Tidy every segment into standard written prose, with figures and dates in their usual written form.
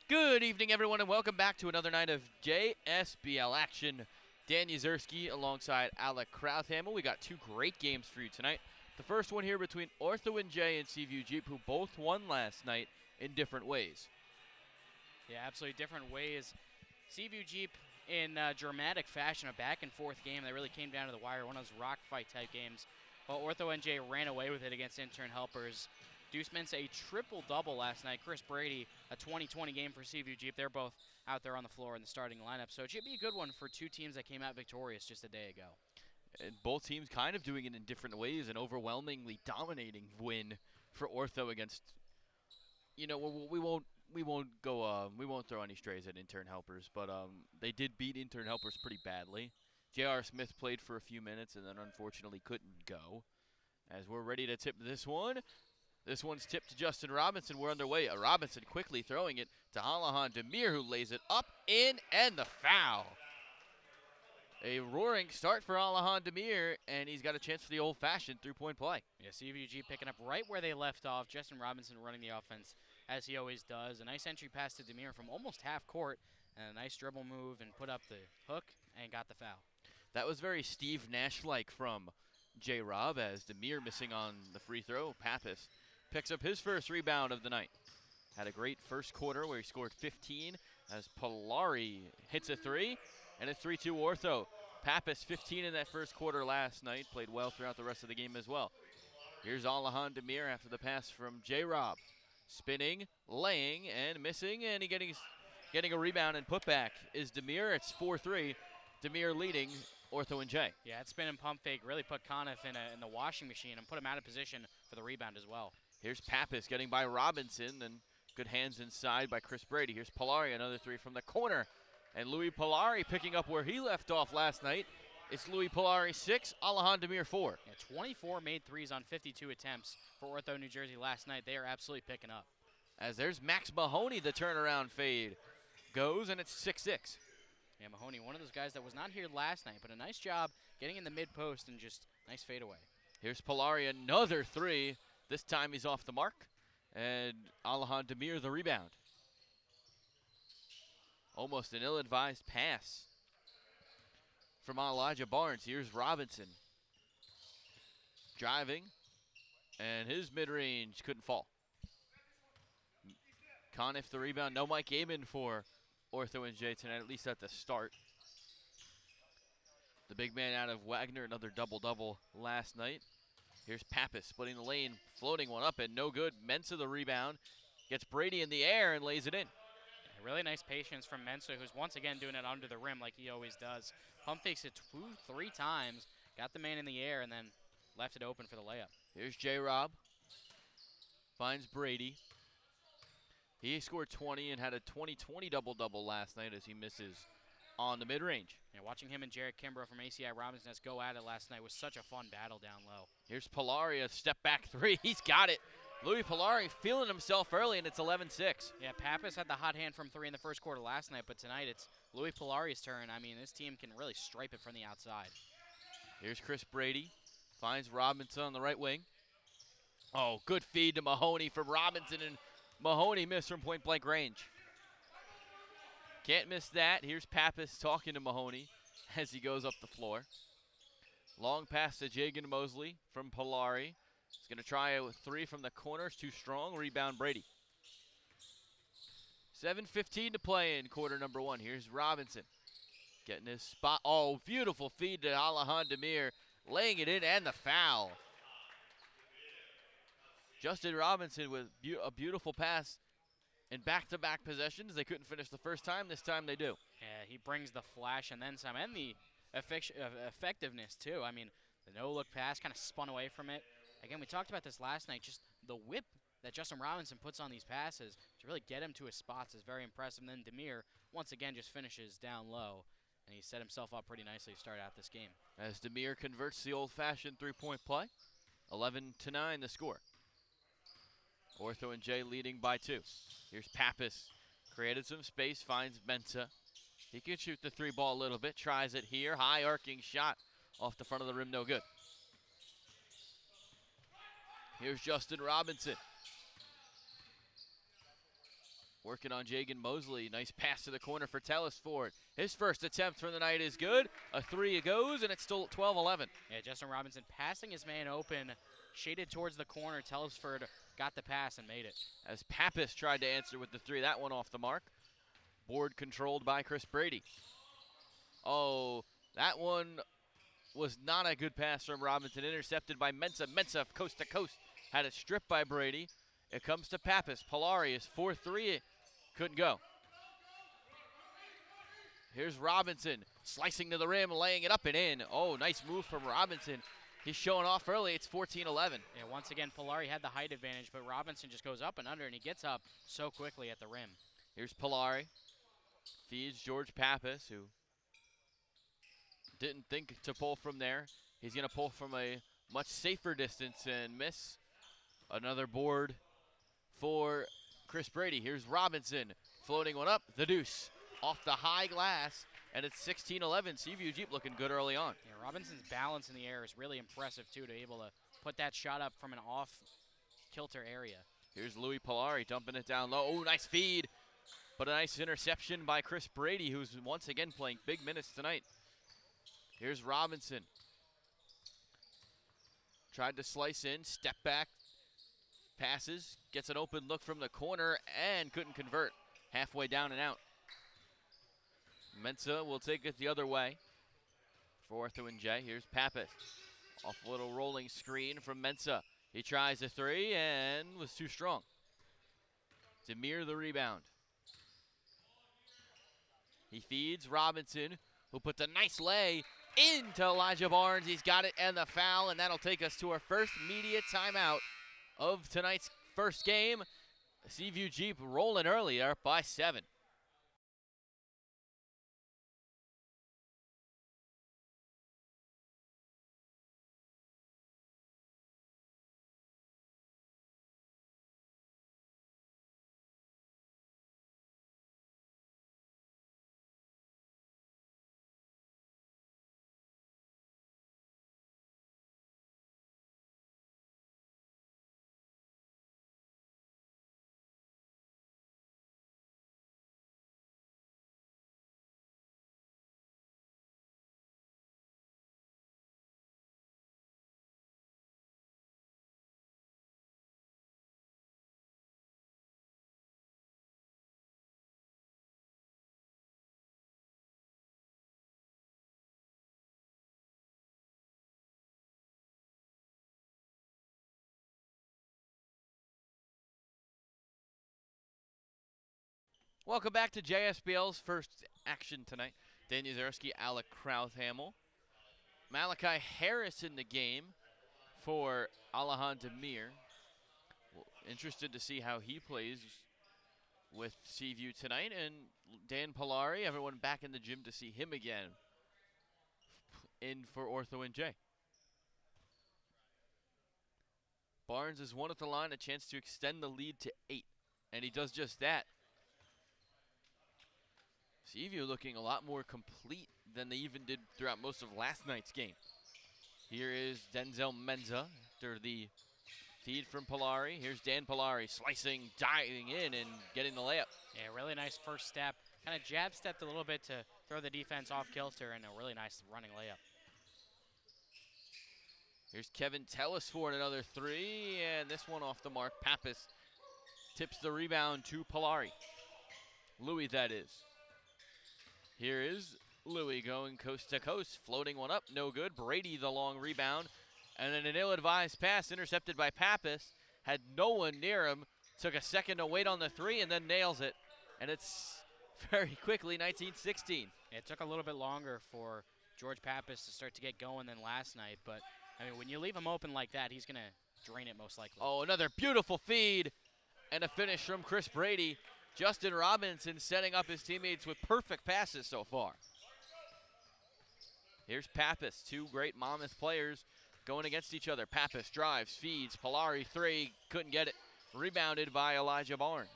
Good evening, everyone, and welcome back to another night of JSBL action. Dan Yuzerski alongside Alec Krauthamel. We got two great games for you tonight. The first one here between Ortho-NJ and Seaview Jeep, who both won last night in different ways. Yeah, absolutely different ways. Seaview Jeep in dramatic fashion, a back-and-forth game that really came down to the wire, one of those rock fight type games. But Ortho-NJ ran away with it against intern helpers. Deuce Mintz a triple-double last night. Chris Brady, a 20-20 game for Seaview Jeep. They're both out there on the floor in the starting lineup. So it should be a good one for two teams that came out victorious just a day ago. And both teams kind of doing it in different ways. An overwhelmingly dominating win for Ortho against, we won't throw any strays at intern helpers, but they did beat intern helpers pretty badly. J.R. Smith played for a few minutes and then unfortunately couldn't go. As we're ready to tip this one. This one's tipped to Justin Robinson. We're underway. Robinson quickly throwing it to Alahan Demir, who lays it up, in, and the foul. A roaring start for Alahan Demir, and he's got a chance for the old-fashioned three-point play. Yeah, CVG picking up right where they left off. Justin Robinson running the offense as he always does. A nice entry pass to Demir from almost half court, and a nice dribble move and put up the hook and got the foul. That was very Steve Nash-like from J-Rob, as Demir missing on the free throw. Pappas picks up his first rebound of the night. Had a great first quarter where he scored 15 as Polari hits a three, and it's 3-2 Ortho. Pappas 15 in that first quarter last night, played well throughout the rest of the game as well. Here's Alahan Demir after the pass from J-Rob. Spinning, laying, and missing, and he getting a rebound and putback is Demir. It's 4-3. Demir leading Ortho-NJ. Yeah, that spin and pump fake really put Conniff in the washing machine and put him out of position for the rebound as well. Here's Pappas getting by Robinson, and good hands inside by Chris Brady. Here's Polari, another three from the corner. And Louis Polari picking up where he left off last night. It's Louis Polari 6, Alahan Demir 4. Yeah, 24 made threes on 52 attempts for Ortho New Jersey last night. They are absolutely picking up. As there's Max Mahoney, the turnaround fade goes, and it's 6-6. Yeah, Mahoney, one of those guys that was not here last night, but a nice job getting in the mid-post and just nice fadeaway. Here's Polari, another three. This time he's off the mark, and Alahan Demir the rebound. Almost an ill-advised pass from Elijah Barnes. Here's Robinson. Driving, and his mid-range couldn't fall. Conniff the rebound. No Mike Amon for Ortho-NJ tonight, at least at the start. The big man out of Wagner, another double-double last night. Here's Pappas splitting the lane, floating one up, and no good. Mensah the rebound, gets Brady in the air and lays it in. Yeah, really nice patience from Mensah, who's once again doing it under the rim like he always does. Pump fakes it 2-3 times, got the man in the air, and then left it open for the layup. Here's J-Rob, finds Brady. He scored 20 and had a 20-20 double-double last night as he misses on the mid-range. Yeah, watching him and Jarrett Kimbrough from ACI Robinson go at it last night was such a fun battle down low. Here's Polari, a step-back three. He's got it. Louis Polari feeling himself early, and it's 11-6. Yeah, Pappas had the hot hand from three in the first quarter last night, but tonight it's Louis Polari's turn. I mean, this team can really stripe it from the outside. Here's Chris Brady. Finds Robinson on the right wing. Oh, good feed to Mahoney from Robinson, and Mahoney missed from point-blank range. Can't miss that. Here's Pappas talking to Mahoney as he goes up the floor. Long pass to Jagan Mosley from Polari. He's going to try a three from the corner. It's too strong. Rebound Brady. 7:15 to play in quarter number one. Here's Robinson getting his spot. Oh, beautiful feed to Alahan Demir. Laying it in and the foul. Justin Robinson with a beautiful pass. In back-to-back possessions, they couldn't finish the first time. This time they do. Yeah, he brings the flash and then some, and the effectiveness too. I mean, the no-look pass kind of spun away from it. Again, we talked about this last night. Just the whip that Justin Robinson puts on these passes to really get him to his spots is very impressive. And then Demir, once again, just finishes down low, and he set himself up pretty nicely to start out this game. As Demir converts the old-fashioned three-point play, 11-9 the score. Ortho-NJ leading by 2. Here's Pappas, created some space, finds Mensah. He can shoot the three ball a little bit, tries it here. High arcing shot off the front of the rim, no good. Here's Justin Robinson. Working on Jagan Mosley. Nice pass to the corner for Telesford. His first attempt for the night is good. A three goes, and it's still 12-11. Yeah, Justin Robinson passing his man open, shaded towards the corner. Telesford got the pass and made it. As Pappas tried to answer with the three, that one off the mark. Board controlled by Chris Brady. Oh, that one was not a good pass from Robinson. Intercepted by Mensah. Mensah coast to coast. Had it stripped by Brady. It comes to Pappas. Polari is 4-3. Couldn't go. Here's Robinson slicing to the rim, laying it up and in. Oh, nice move from Robinson. He's showing off early. It's 14-11. Yeah, once again, Polari had the height advantage, but Robinson just goes up and under, and he gets up so quickly at the rim. Here's Polari. Feeds George Pappas, who didn't think to pull from there. He's going to pull from a much safer distance and miss. Another board for Chris Brady. Here's Robinson floating one up. The deuce off the high glass, and it's 16-11. Seaview Jeep looking good early on. Yeah, Robinson's balance in the air is really impressive, too, to be able to put that shot up from an off-kilter area. Here's Louis Polari dumping it down low. Oh, nice feed, but a nice interception by Chris Brady, who's once again playing big minutes tonight. Here's Robinson. Tried to slice in, step back, passes, gets an open look from the corner, and couldn't convert. Halfway down and out. Mensah will take it the other way for Ortho-NJ. Here's Pappas. Off a little rolling screen from Mensah. He tries a three and was too strong. Demir the rebound. He feeds Robinson, who puts a nice lay into Elijah Barnes. He's got it and the foul, and that'll take us to our first media timeout of tonight's first game. Seaview Jeep rolling early, up by 7. Welcome back to JSBL's first action tonight. Dan Yuzerski, Alec Krauthamel. Malachi Harris in the game for Alahan Demir. Well, interested to see how he plays with Seaview tonight. And Dan Polari, everyone back in the gym to see him again in for Ortho-NJ. Barnes is one at the line, a chance to extend the lead to 8. And he does just that. Seaview looking a lot more complete than they even did throughout most of last night's game. Here is Denzel Mensah after the feed from Polari. Here's Dan Polari slicing, diving in, and getting the layup. Yeah, really nice first step. Kind of jab stepped a little bit to throw the defense off kilter, and a really nice running layup. Here's Kevin Telesford, another three, and this one off the mark. Pappas tips the rebound to Polari. Louis, that is. Here is Louis going coast to coast, floating one up, no good. Brady the long rebound, and then an ill-advised pass intercepted by Pappas. Had no one near him, took a second to wait on the three, and then nails it. And it's very quickly 19-16. It took a little bit longer for George Pappas to start to get going than last night, but I mean, when you leave him open like that, he's gonna drain it most likely. Oh, another beautiful feed, and a finish from Chris Brady. Justin Robinson setting up his teammates with perfect passes so far. Here's Pappas, two great Monmouth players going against each other. Pappas drives, feeds, Polari three, couldn't get it. Rebounded by Elijah Barnes.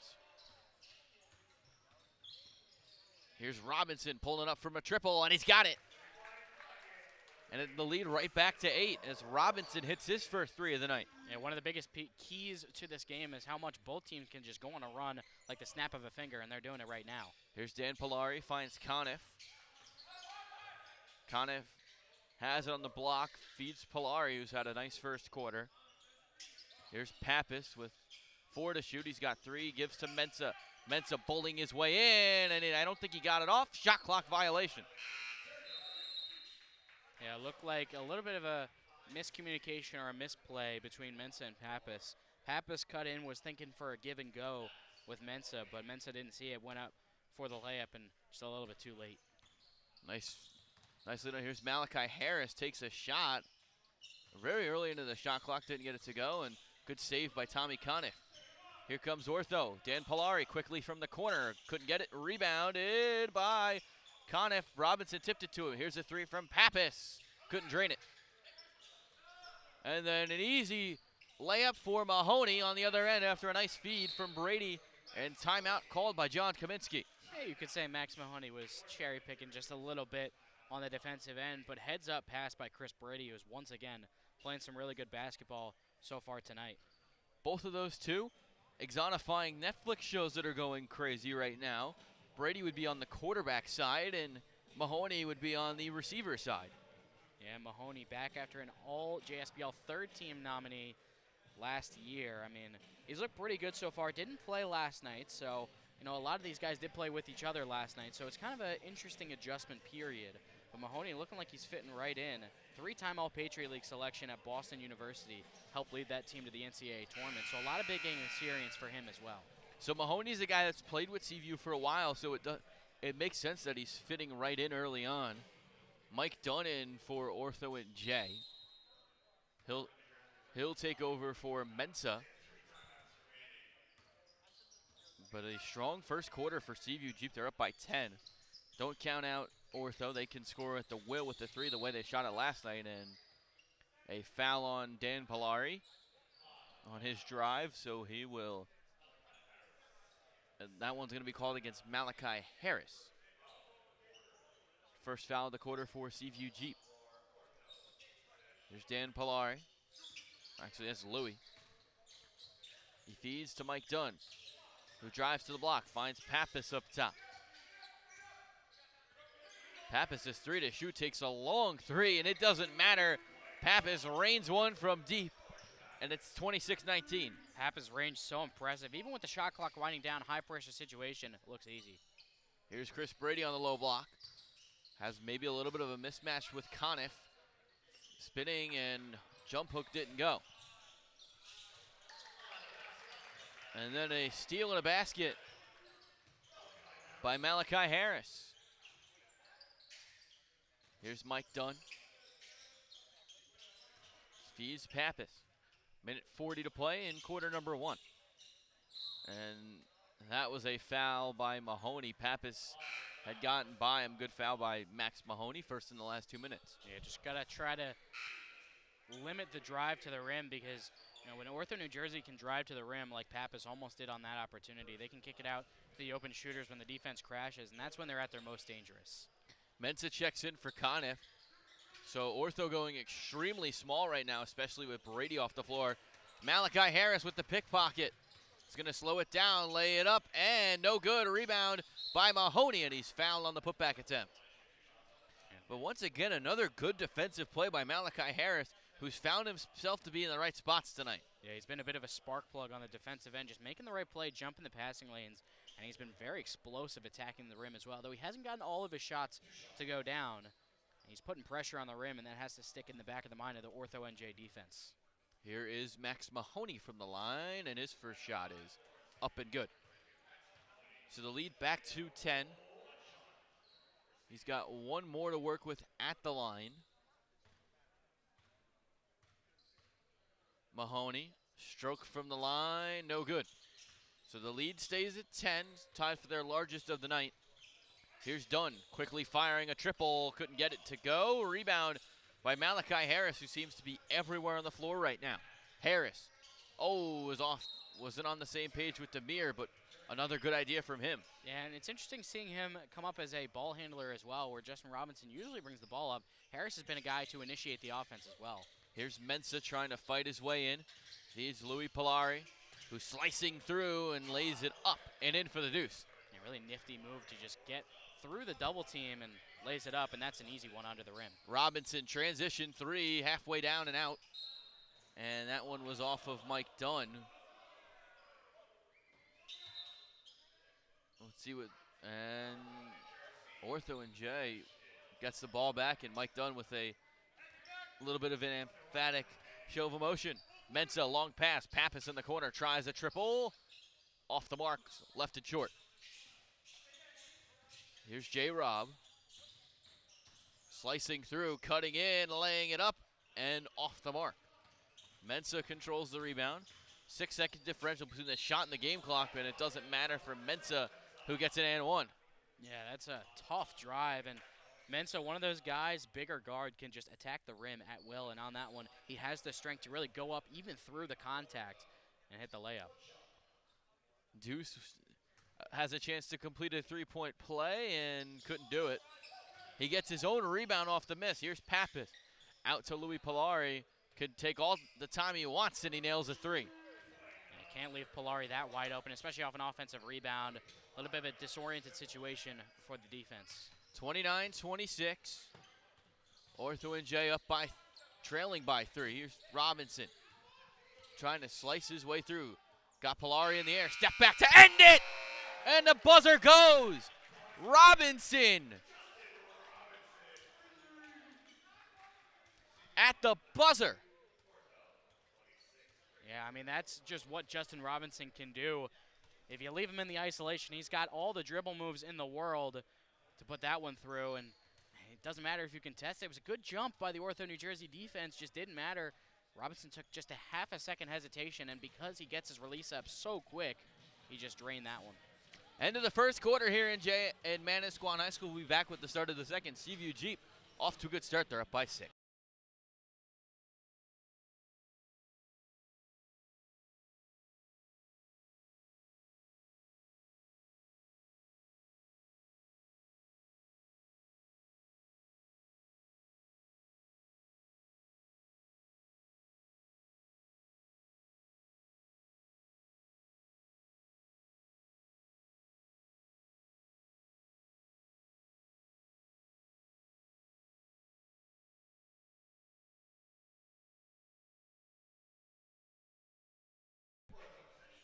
Here's Robinson pulling up from a triple, and he's got it. And the lead right back to 8 as Robinson hits his first 3 of the night. Yeah, one of the biggest keys to this game is how much both teams can just go on a run like the snap of a finger, and they're doing it right now. Here's Dan Polari, finds Conniff. Conniff has it on the block, feeds Polari, who's had a nice first quarter. Here's Pappas with 4 to shoot. He's got 3, gives to Mensah. Mensah bowling his way in, and I don't think he got it off. Shot clock violation. Yeah, it looked like a little bit of a miscommunication or a misplay between Mensah and Pappas. Pappas cut in, was thinking for a give and go with Mensah, but Mensah didn't see it, went up for the layup, and just a little bit too late. Nicely done. Here's Malachi Harris, takes a shot very early into the shot clock, didn't get it to go, and good save by Tommy Conniff. Here comes Ortho. Dan Polari quickly from the corner, couldn't get it, rebounded by Conniff. Robinson tipped it to him. Here's a 3 from Pappas, couldn't drain it. And then an easy layup for Mahoney on the other end after a nice feed from Brady, and timeout called by John Kaminsky. Yeah, you could say Max Mahoney was cherry picking just a little bit on the defensive end, but heads up pass by Chris Brady, who's once again playing some really good basketball so far tonight. Both of those two exonifying Netflix shows that are going crazy right now. Brady would be on the quarterback side, and Mahoney would be on the receiver side. Yeah, Mahoney back after an all-JSBL third-team nominee last year. I mean, he's looked pretty good so far. Didn't play last night, so, you know, a lot of these guys did play with each other last night, so it's kind of an interesting adjustment period. But Mahoney looking like he's fitting right in. 3-time All-Patriot League selection at Boston University. Helped lead that team to the NCAA tournament, so a lot of big game experience for him as well. So Mahoney's a guy that's played with Seaview for a while, so it makes sense that he's fitting right in early on. Mike Dunn in for Ortho-NJ. He'll take over for Mensah. But a strong first quarter for Seaview Jeep. They're up by 10. Don't count out Ortho. They can score at the will with the 3 the way they shot it last night. And a foul on Dan Polari on his drive, so he will. And that one's going to be called against Malachi Harris. First foul of the quarter for Seaview Jeep. Here's Dan Polari. Actually, that's Louie. He feeds to Mike Dunn, who drives to the block, finds Pappas up top. Pappas is 3 to shoot, takes a long 3, and it doesn't matter. Pappas rains one from deep, and it's 26-19. Pappas' range so impressive. Even with the shot clock winding down, high-pressure situation, it looks easy. Here's Chris Brady on the low block. Has maybe a little bit of a mismatch with Conniff. Spinning, and jump hook didn't go. And then a steal and a basket by Malachi Harris. Here's Mike Dunn. Feeds Pappas. Minute 40 to play in quarter number 1. And that was a foul by Mahoney. Pappas had gotten by him. Good foul by Max Mahoney, first in the last 2 minutes. Yeah, just got to try to limit the drive to the rim because, you know, when Ortho-New Jersey can drive to the rim like Pappas almost did on that opportunity, they can kick it out to the open shooters when the defense crashes, and that's when they're at their most dangerous. Mensah checks in for Conniff. So Ortho going extremely small right now, especially with Brady off the floor. Malachi Harris with the pickpocket. He's going to slow it down, lay it up, and no good. Rebound by Mahoney, and he's fouled on the putback attempt. But once again, another good defensive play by Malachi Harris, who's found himself to be in the right spots tonight. Yeah, he's been a bit of a spark plug on the defensive end, just making the right play, jumping the passing lanes, and he's been very explosive attacking the rim as well, though he hasn't gotten all of his shots to go down. He's putting pressure on the rim, and that has to stick in the back of the mind of the Ortho-NJ defense. Here is Max Mahoney from the line, and his first shot is up and good. So the lead back to 10. He's got one more to work with at the line. Mahoney, stroke from the line, no good. So the lead stays at 10, tied for their largest of the night. Here's Dunn, quickly firing a triple, couldn't get it to go. Rebound by Malachi Harris, who seems to be everywhere on the floor right now. Harris Oh, wasn't on the same page with Demir, but another good idea from him. Yeah, and it's interesting seeing him come up as a ball handler as well, where Justin Robinson usually brings the ball up. Harris has been a guy to initiate the offense as well. Here's Mensah trying to fight his way in. He's Louis Polari, who's slicing through and lays it up and in for the deuce. A really nifty move to just get through the double team and lays it up, and that's an easy one under the rim. Robinson transition three, halfway down and out. And that one was off of Mike Dunn. Let's see what, and Ortho-NJ gets the ball back, and Mike Dunn with a little bit of an emphatic show of emotion. Mensah, long pass, Pappas in the corner, tries a triple. Off the mark, left it short. Here's J-Rob. Slicing through, cutting in, laying it up, and off the mark. Mensah controls the rebound. 6-second differential between the shot and the game clock, and it doesn't matter for Mensah, who gets an and one. Yeah, that's a tough drive, and Mensah, one of those guys, bigger guard, can just attack the rim at will, and on that one, he has the strength to really go up even through the contact and hit the layup. Deuce has a chance to complete a three-point play and couldn't do it. He gets his own rebound off the miss. Here's Pappas out to Louis Polari. Could take all the time he wants, and he nails a three. You can't leave Polari that wide open, especially off an offensive rebound. A little bit of a disoriented situation for the defense. 29-26. Ortho-NJ up by, trailing by 3. Here's Robinson trying to slice his way through. Got Polari in the air, step back to end it! And the buzzer goes! Robinson at the buzzer. Yeah, I mean, that's just what Justin Robinson can do. If you leave him in the isolation, he's got all the dribble moves in the world to put that one through, and it doesn't matter if you contest it. It was a good jump by the Ortho-New Jersey defense, just didn't matter. Robinson took just a half a second hesitation, and because he gets his release up so quick, he just drained that one. End of the first quarter here in Manasquan High School. We'll be back with the start of the second. Seaview Jeep off to a good start. They're up by 6.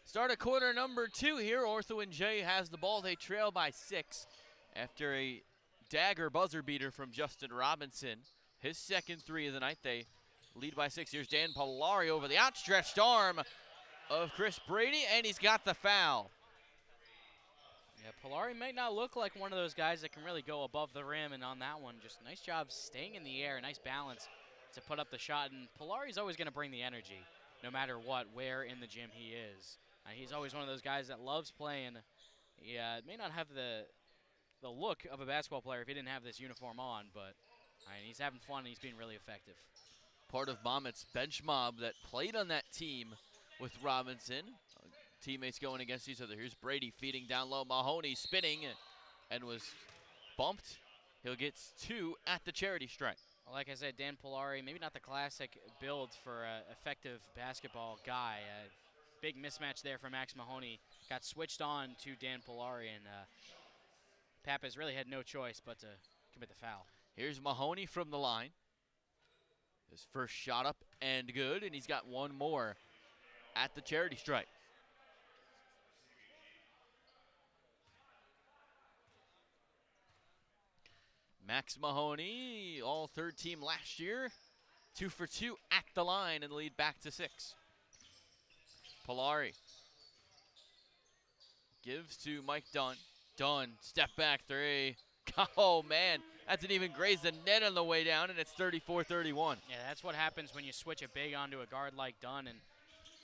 Start of quarter number 2 here. Ortho-NJ has the ball. They trail by 6 after a dagger buzzer beater from Justin Robinson. His second three of the night. They lead by 6. Here's Dan Polari over the outstretched arm of Chris Brady, and he's got the foul. Yeah, Polari might not look like one of those guys that can really go above the rim, and on that one, just nice job staying in the air, nice balance to put up the shot, and Polari's always going to bring the energy, no matter what, where in the gym he is. He's always one of those guys that loves playing. He may not have the look of a basketball player if he didn't have this uniform on, but he's having fun and he's being really effective. Part of Monmouth's bench mob that played on that team with Robinson. Teammates going against each other. Here's Brady feeding down low. Mahoney spinning and was bumped. He'll get 2 at the charity stripe. Well, like I said, Dan Polari, maybe not the classic build for an effective basketball guy. Big mismatch there for Max Mahoney. Got switched on to Dan Polari, and Pappas really had no choice but to commit the foul. Here's Mahoney from the line. His first shot up and good, and he's got one more at the charity stripe. Max Mahoney, all third team last year. 2 for 2 at the line and lead back to 6. Polari gives to Mike Dunn. Dunn, step back 3. Oh man, that didn't even graze the net on the way down, and it's 34-31. Yeah, that's what happens when you switch a big onto a guard like Dunn, and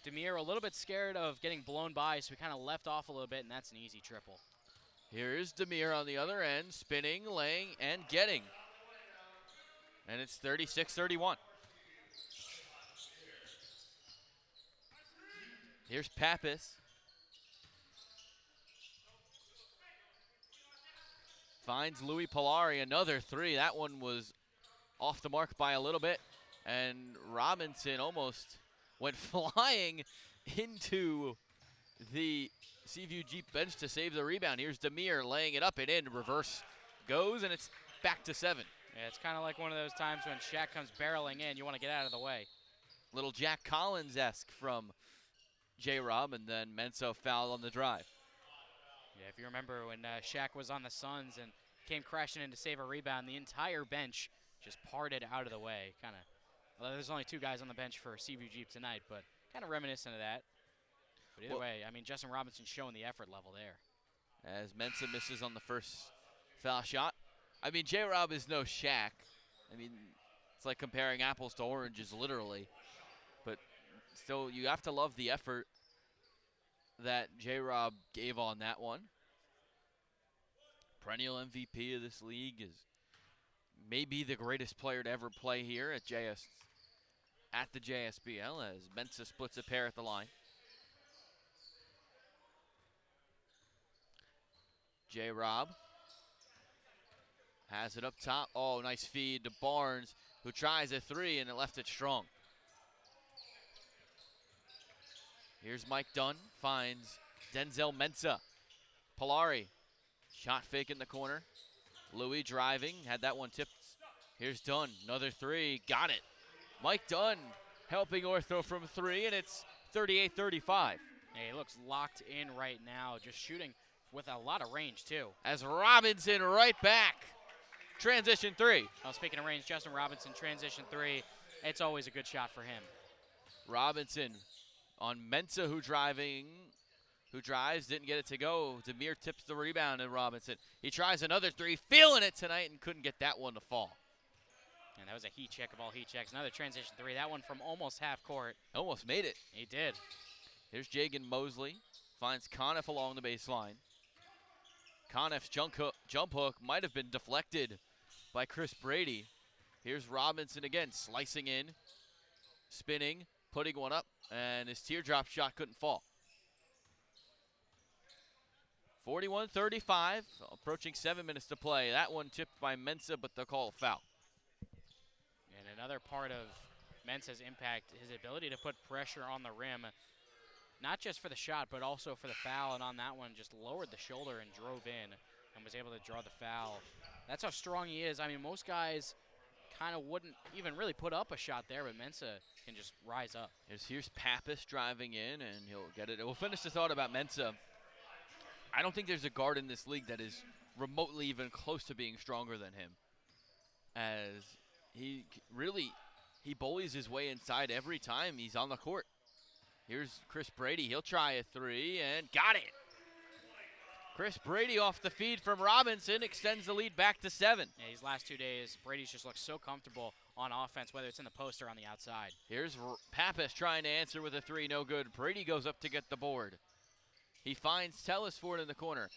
Demir a little bit scared of getting blown by, so he kind of left off a little bit, and that's an easy triple. Here's Demir on the other end, spinning, laying, and getting. And it's 36-31. Here's Pappas. Finds Louis Polari, another three. That one was off the mark by a little bit. And Robinson almost went flying into the Seaview Jeep bench to save the rebound. Here's Demir laying it up and in. Reverse goes, and it's back to 7. Yeah, it's kind of like one of those times when Shaq comes barreling in. You want to get out of the way. Little Jack Collins-esque from J-Rob, and then Mensah fouled on the drive. Yeah, if you remember when Shaq was on the Suns and came crashing in to save a rebound, the entire bench just parted out of the way. Kind of, well, there's only 2 guys on the bench for Seaview Jeep tonight, but kind of reminiscent of that. But either way, I mean, Justin Robinson's showing the effort level there. As Mensah misses on the first foul shot. I mean, J-Rob is no Shaq. I mean, it's like comparing apples to oranges, literally. But still, you have to love the effort that J-Rob gave on that one. Perennial MVP of this league, is maybe the greatest player to ever play here at the JSBL, as Mensah splits a pair at the line. J-Rob has it up top. Oh, nice feed to Barnes, who tries a 3, and it left it strong. Here's Mike Dunn, finds Denzel Mensah. Polari, shot fake in the corner. Louis driving, had that one tipped. Here's Dunn, another 3, got it. Mike Dunn helping Ortho from 3, and it's 38-35. Yeah, he looks locked in right now, just shooting with a lot of range, too. As Robinson right back. Transition 3. Well, speaking of range, Justin Robinson, transition 3. It's always a good shot for him. Robinson on Mensah, who drives, didn't get it to go. Demir tips the rebound, and Robinson, he tries another 3, feeling it tonight, and couldn't get that one to fall. And that was a heat check of all heat checks. Another transition 3. That one from almost half court. Almost made it. He did. Here's Jagan Mosley. Finds Conniff along the baseline. Conniff's jump hook might have been deflected by Chris Brady. Here's Robinson again, slicing in, spinning, putting one up, and his teardrop shot couldn't fall. 41-35, approaching 7 minutes to play. That one tipped by Mensah, but they'll call a foul. And another part of Mensah's impact, his ability to put pressure on the rim, not just for the shot, but also for the foul. And on that one, just lowered the shoulder and drove in and was able to draw the foul. That's how strong he is. I mean, most guys kind of wouldn't even really put up a shot there, but Mensah can just rise up. Here's Pappas driving in, and he'll get it. We'll finish the thought about Mensah. I don't think there's a guard in this league that is remotely even close to being stronger than him, as he bullies his way inside every time he's on the court. Here's Chris Brady. He'll try a 3, and got it. Chris Brady off the feed from Robinson extends the lead back to 7. Yeah, these last 2 days, Brady's just looked so comfortable on offense, whether it's in the post or on the outside. Here's Pappas trying to answer with a 3, no good. Brady goes up to get the board. He finds Tellisford in the corner.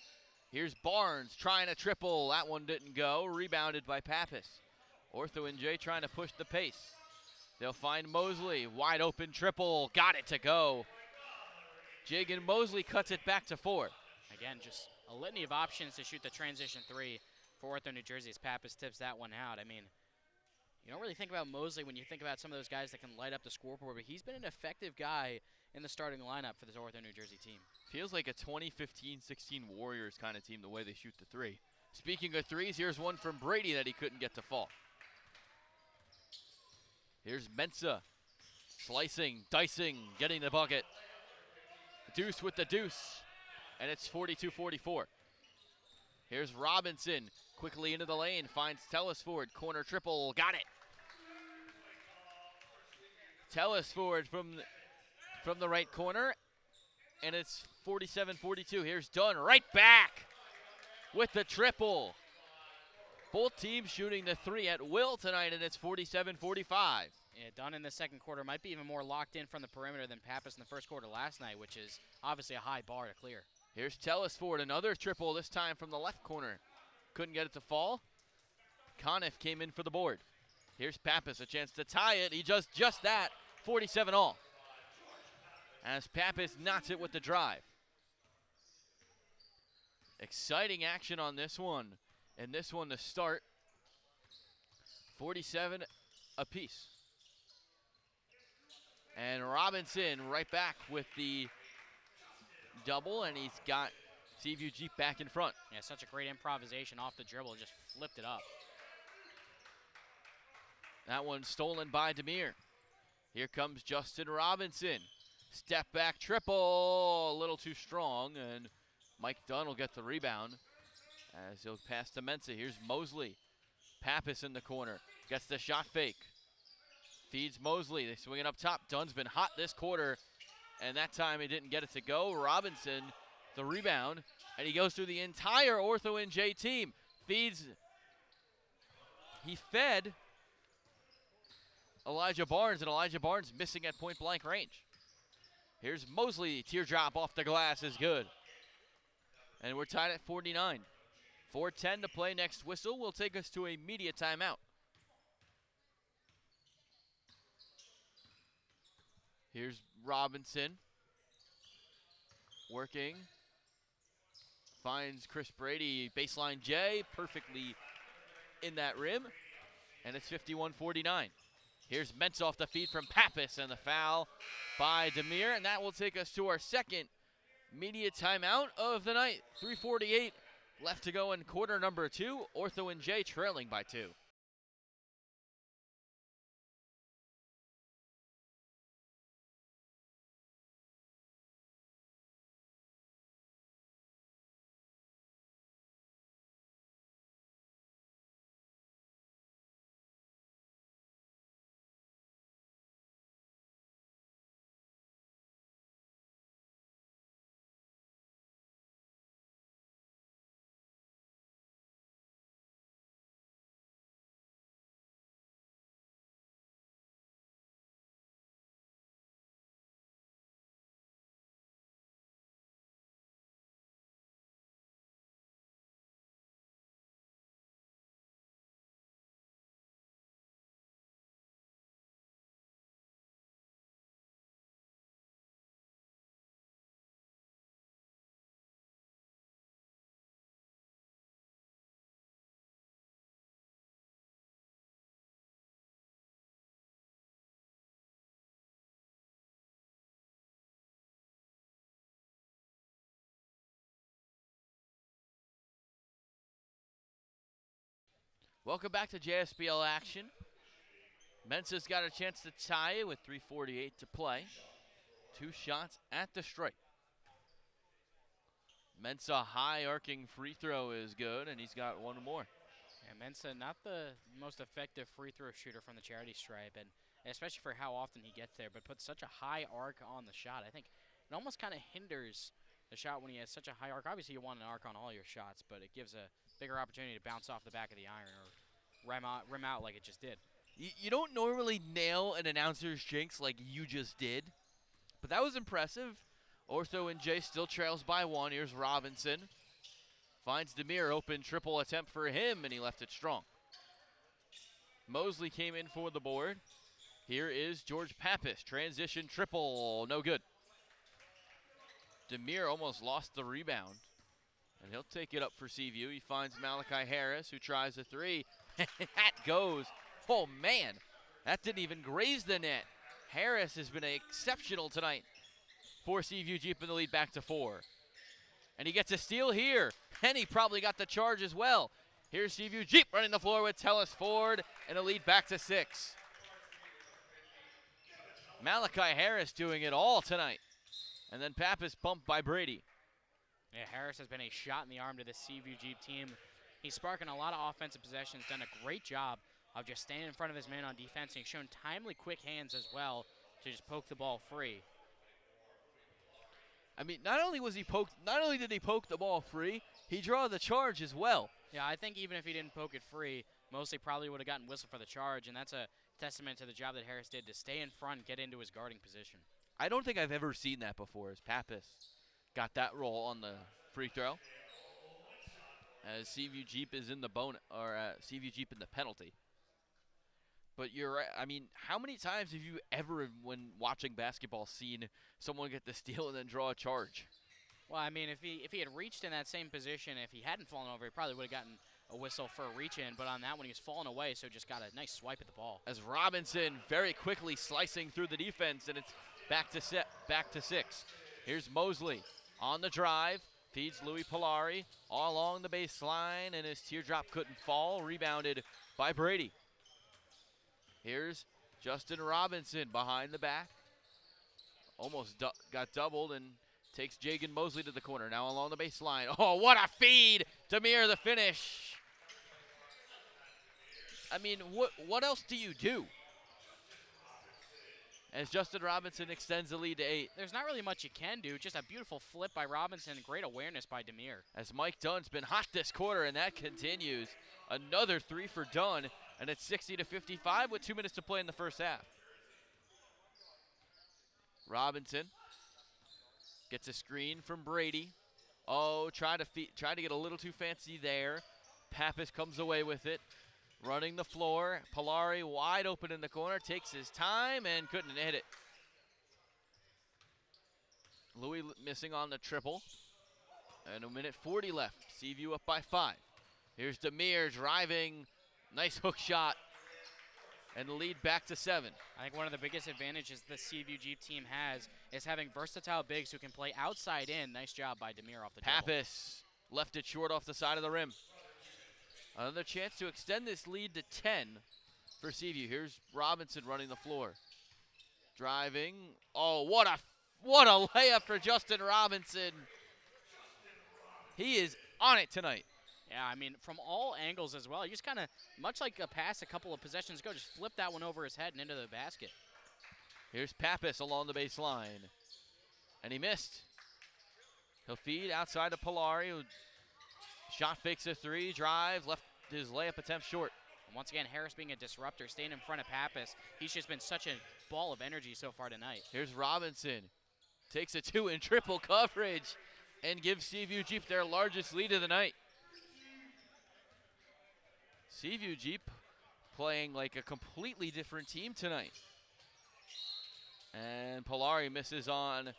Here's Barnes trying a triple. That one didn't go. Rebounded by Pappas. Ortho-NJ trying to push the pace. They'll find Mosley. Wide open triple. Got it to go. Jagan Mosley cuts it back to 4. Again, just a litany of options to shoot the transition 3 for Ortho-New Jersey as Pappas tips that one out. I mean, you don't really think about Mosley when you think about some of those guys that can light up the scoreboard, but he's been an effective guy in the starting lineup for this Ortho-New Jersey team. Feels like a 2015-16 Warriors kind of team, the way they shoot the 3. Speaking of 3s, here's one from Brady that he couldn't get to fall. Here's Mensah, slicing, dicing, getting the bucket. Deuce with the deuce, and it's 42-44. Here's Robinson, quickly into the lane, finds Tellisford, corner triple, got it. Tellisford from the right corner, and it's 47-42. Here's Dunn right back with the triple. Both teams shooting the 3 at will tonight, and it's 47-45. Yeah, Dunn in the second quarter might be even more locked in from the perimeter than Pappas in the first quarter last night, which is obviously a high bar to clear. Here's Tellisford, another triple, this time from the left corner. Couldn't get it to fall. Conniff came in for the board. Here's Pappas, a chance to tie it. He does just that, 47 all. as Pappas knots it with the drive. Exciting action on this one, and this one to start. 47 apiece. And Robinson right back with the double, and he's got Seaview Jeep back in front. Yeah, such a great improvisation off the dribble, just flipped it up. That one stolen by Demir. Here comes Justin Robinson. Step back triple, a little too strong, and Mike Dunn will get the rebound as he'll pass to Mensah. Here's Mosley. Pappas in the corner, gets the shot fake. Feeds Mosley, they swing it up top. Dunn's been hot this quarter, and that time he didn't get it to go. Robinson, the rebound, and he goes through the entire Ortho-NJ team. Feeds, he fed Elijah Barnes, and Elijah Barnes missing at point blank range. Here's Mosley, teardrop off the glass is good. And we're tied at 49. 4:10 to play. Next whistle will take us to a media timeout. Here's Robinson working. Finds Chris Brady, baseline J, perfectly in that rim. And it's 51-49. Here's Mensah off the feed from Pappas, and the foul by Demir. And that will take us to our second media timeout of the night. 3:48 left to go in quarter number 2. Ortho-NJ trailing by 2. Welcome back to JSBL action. Mensah's got a chance to tie it with 3:48 to play. 2 shots at the stripe. Mensah high arcing free throw is good, and he's got one more. Yeah, Mensah, not the most effective free throw shooter from the charity stripe, and especially for how often he gets there, but puts such a high arc on the shot. I think it almost kind of hinders the shot when he has such a high arc. Obviously, you want an arc on all your shots, but it gives a bigger opportunity to bounce off the back of the iron or rim out like it just did. You don't normally nail an announcer's jinx like you just did, but that was impressive. Ortho-NJ still trails by 1. Here's Robinson. Finds Demir, open triple attempt for him, and he left it strong. Mosley came in for the board. Here is George Pappas, transition triple, no good. Demir almost lost the rebound, and he'll take it up for Seaview. He finds Malachi Harris, who tries a 3, and that goes. Oh, man, that didn't even graze the net. Harris has been exceptional tonight for Seaview Jeep in the lead back to 4. And he gets a steal here, and he probably got the charge as well. Here's Seaview Jeep running the floor with Tellis Ford, and a lead back to 6. Malachi Harris doing it all tonight. And then Pappas bumped by Brady. Yeah, Harris has been a shot in the arm to the Seaview Jeep team. He's sparking a lot of offensive possessions, done a great job of just staying in front of his man on defense, and he's shown timely, quick hands as well to just poke the ball free. I mean, not only did he poke the ball free, he drew the charge as well. Yeah, I think even if he didn't poke it free, Mosley probably would have gotten whistle for the charge, and that's a testament to the job that Harris did to stay in front and get into his guarding position. I don't think I've ever seen that before, as Pappas got that roll on the free throw. As Seaview Jeep is in the Seaview Jeep in the penalty. But you're right. I mean, how many times have you ever, when watching basketball, seen someone get the steal and then draw a charge? Well, I mean, if he had reached in that same position, if he hadn't fallen over, he probably would have gotten a whistle for a reach in. But on that one, he was falling away, so just got a nice swipe at the ball. As Robinson very quickly slicing through the defense, and it's back to 6. Here's Mosley on the drive, feeds Louis Polari all along the baseline, and his teardrop couldn't fall. Rebounded by Brady. Here's Justin Robinson behind the back. Almost got doubled and takes Jagan Mosley to the corner. Now along the baseline. Oh, what a feed! Demir the finish. I mean, what else do you do? As Justin Robinson extends the lead to 8. There's not really much you can do. Just a beautiful flip by Robinson. Great awareness by Demir. As Mike Dunn's been hot this quarter, and that continues. Another 3 for Dunn, and it's 60-55 with 2 minutes to play in the first half. Robinson gets a screen from Brady. Oh, try to get a little too fancy there. Pappas comes away with it. Running the floor. Polari wide open in the corner. Takes his time and couldn't hit it. Louis missing on the triple. And a minute 40 left. Seaview up by 5. Here's Demir driving. Nice hook shot. And the lead back to 7. I think one of the biggest advantages the Seaview Jeep team has is having versatile bigs who can play outside in. Nice job by Demir off the dribble. Pappas left it short off the side of the rim. Another chance to extend this lead to 10 for Seaview. Here's Robinson running the floor. Driving. Oh, what a layup for Justin Robinson. He is on it tonight. Yeah, I mean, from all angles as well. He just kind of, much like a pass a couple of possessions ago, just flipped that one over his head and into the basket. Here's Pappas along the baseline. And he missed. He'll feed outside to Polari, who shot fakes a 3, drive, left his layup attempt short. And once again, Harris being a disruptor, staying in front of Pappas. He's just been such a ball of energy so far tonight. Here's Robinson. Takes a 2 in triple coverage and gives Seaview Jeep their largest lead of the night. Seaview Jeep playing like a completely different team tonight. And Polari misses on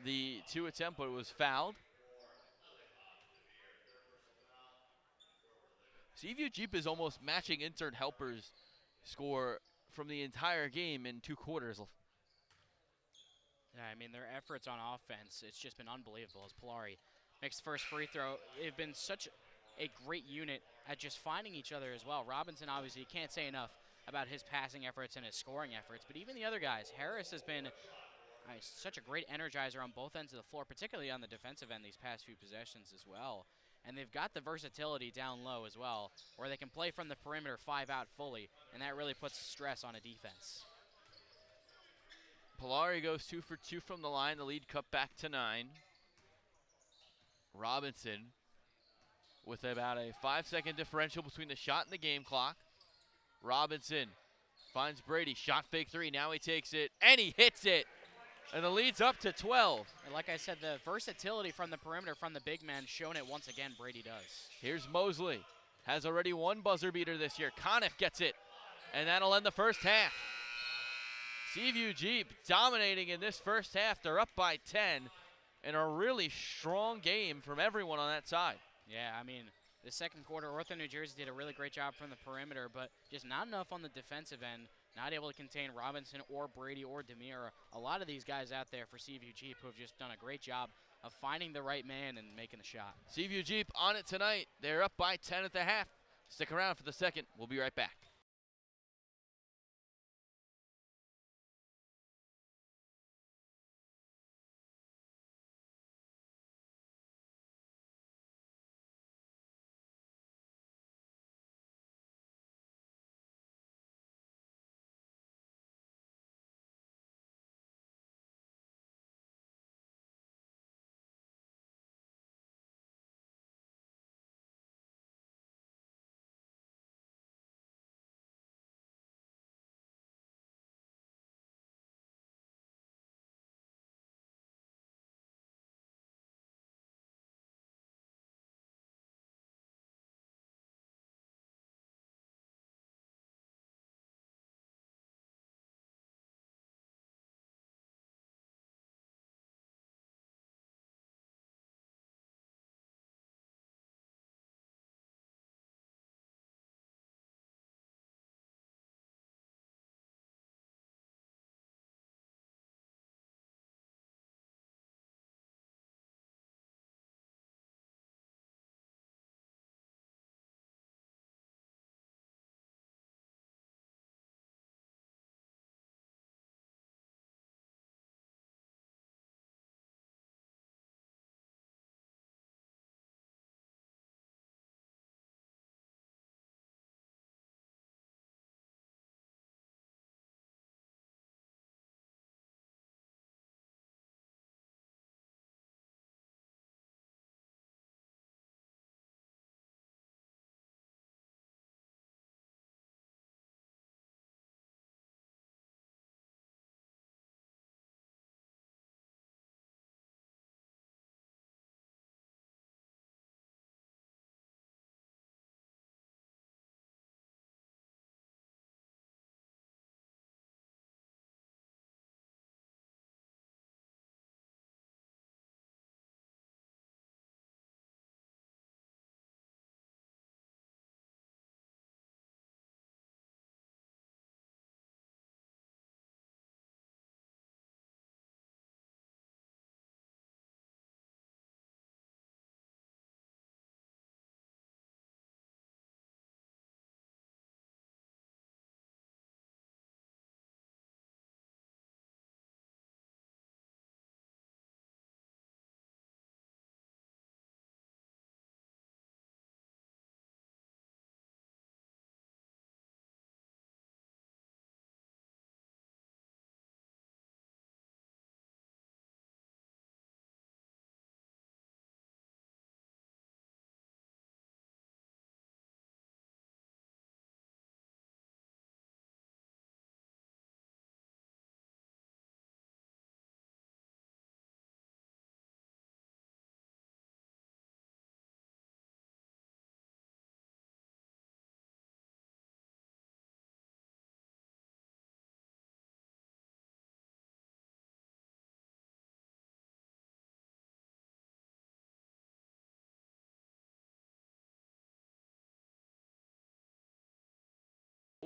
the 2 attempt, but it was fouled. Seaview Jeep is almost matching Intern Helper's score from the entire game in 2 quarters. Yeah, I mean, their efforts on offense, it's just been unbelievable as Polari makes the first free throw. They've been such a great unit at just finding each other as well. Robinson, obviously, you can't say enough about his passing efforts and his scoring efforts, but even the other guys. Harris has been such a great energizer on both ends of the floor, particularly on the defensive end these past few possessions as well. And they've got the versatility down low as well, where they can play from the perimeter 5 out fully, and that really puts stress on a defense. Polari goes 2 for 2 from the line. The lead cut back to 9. Robinson with about a 5-second differential between the shot and the game clock. Robinson finds Brady. Shot fake 3. Now he takes it, and he hits it. And the lead's up to 12. And like I said, the versatility from the perimeter from the big man shown it once again, Brady does. Here's Mosley. Has already 1 buzzer beater this year. Conniff gets it. And that'll end the first half. Seaview Jeep dominating in this first half. They're up by 10. And a really strong game from everyone on that side. Yeah, I mean, the second quarter, Ortho-New Jersey did a really great job from the perimeter, but just not enough on the defensive end. Not able to contain Robinson or Brady or Demir. A lot of these guys out there for Seaview Jeep who have just done a great job of finding the right man and making the shot. Seaview Jeep on it tonight. They're up by 10 at the half. Stick around for the second. We'll be right back.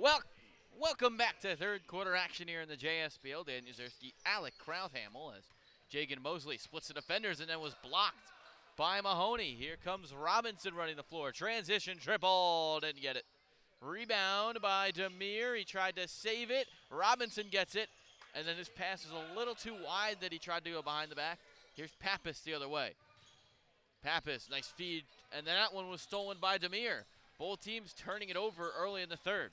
Well, welcome back to third quarter action here in the JSBL. Dan Uzerski, Alec Krauthamel as Jagan Mosley splits the defenders and then was blocked by Mahoney. Here comes Robinson running the floor. Transition triple, didn't get it. Rebound by Demir. He tried to save it. Robinson gets it. And then his pass is a little too wide that he tried to go behind the back. Here's Pappas the other way. Pappas, nice feed. And then that one was stolen by Demir. Both teams turning it over early in the third.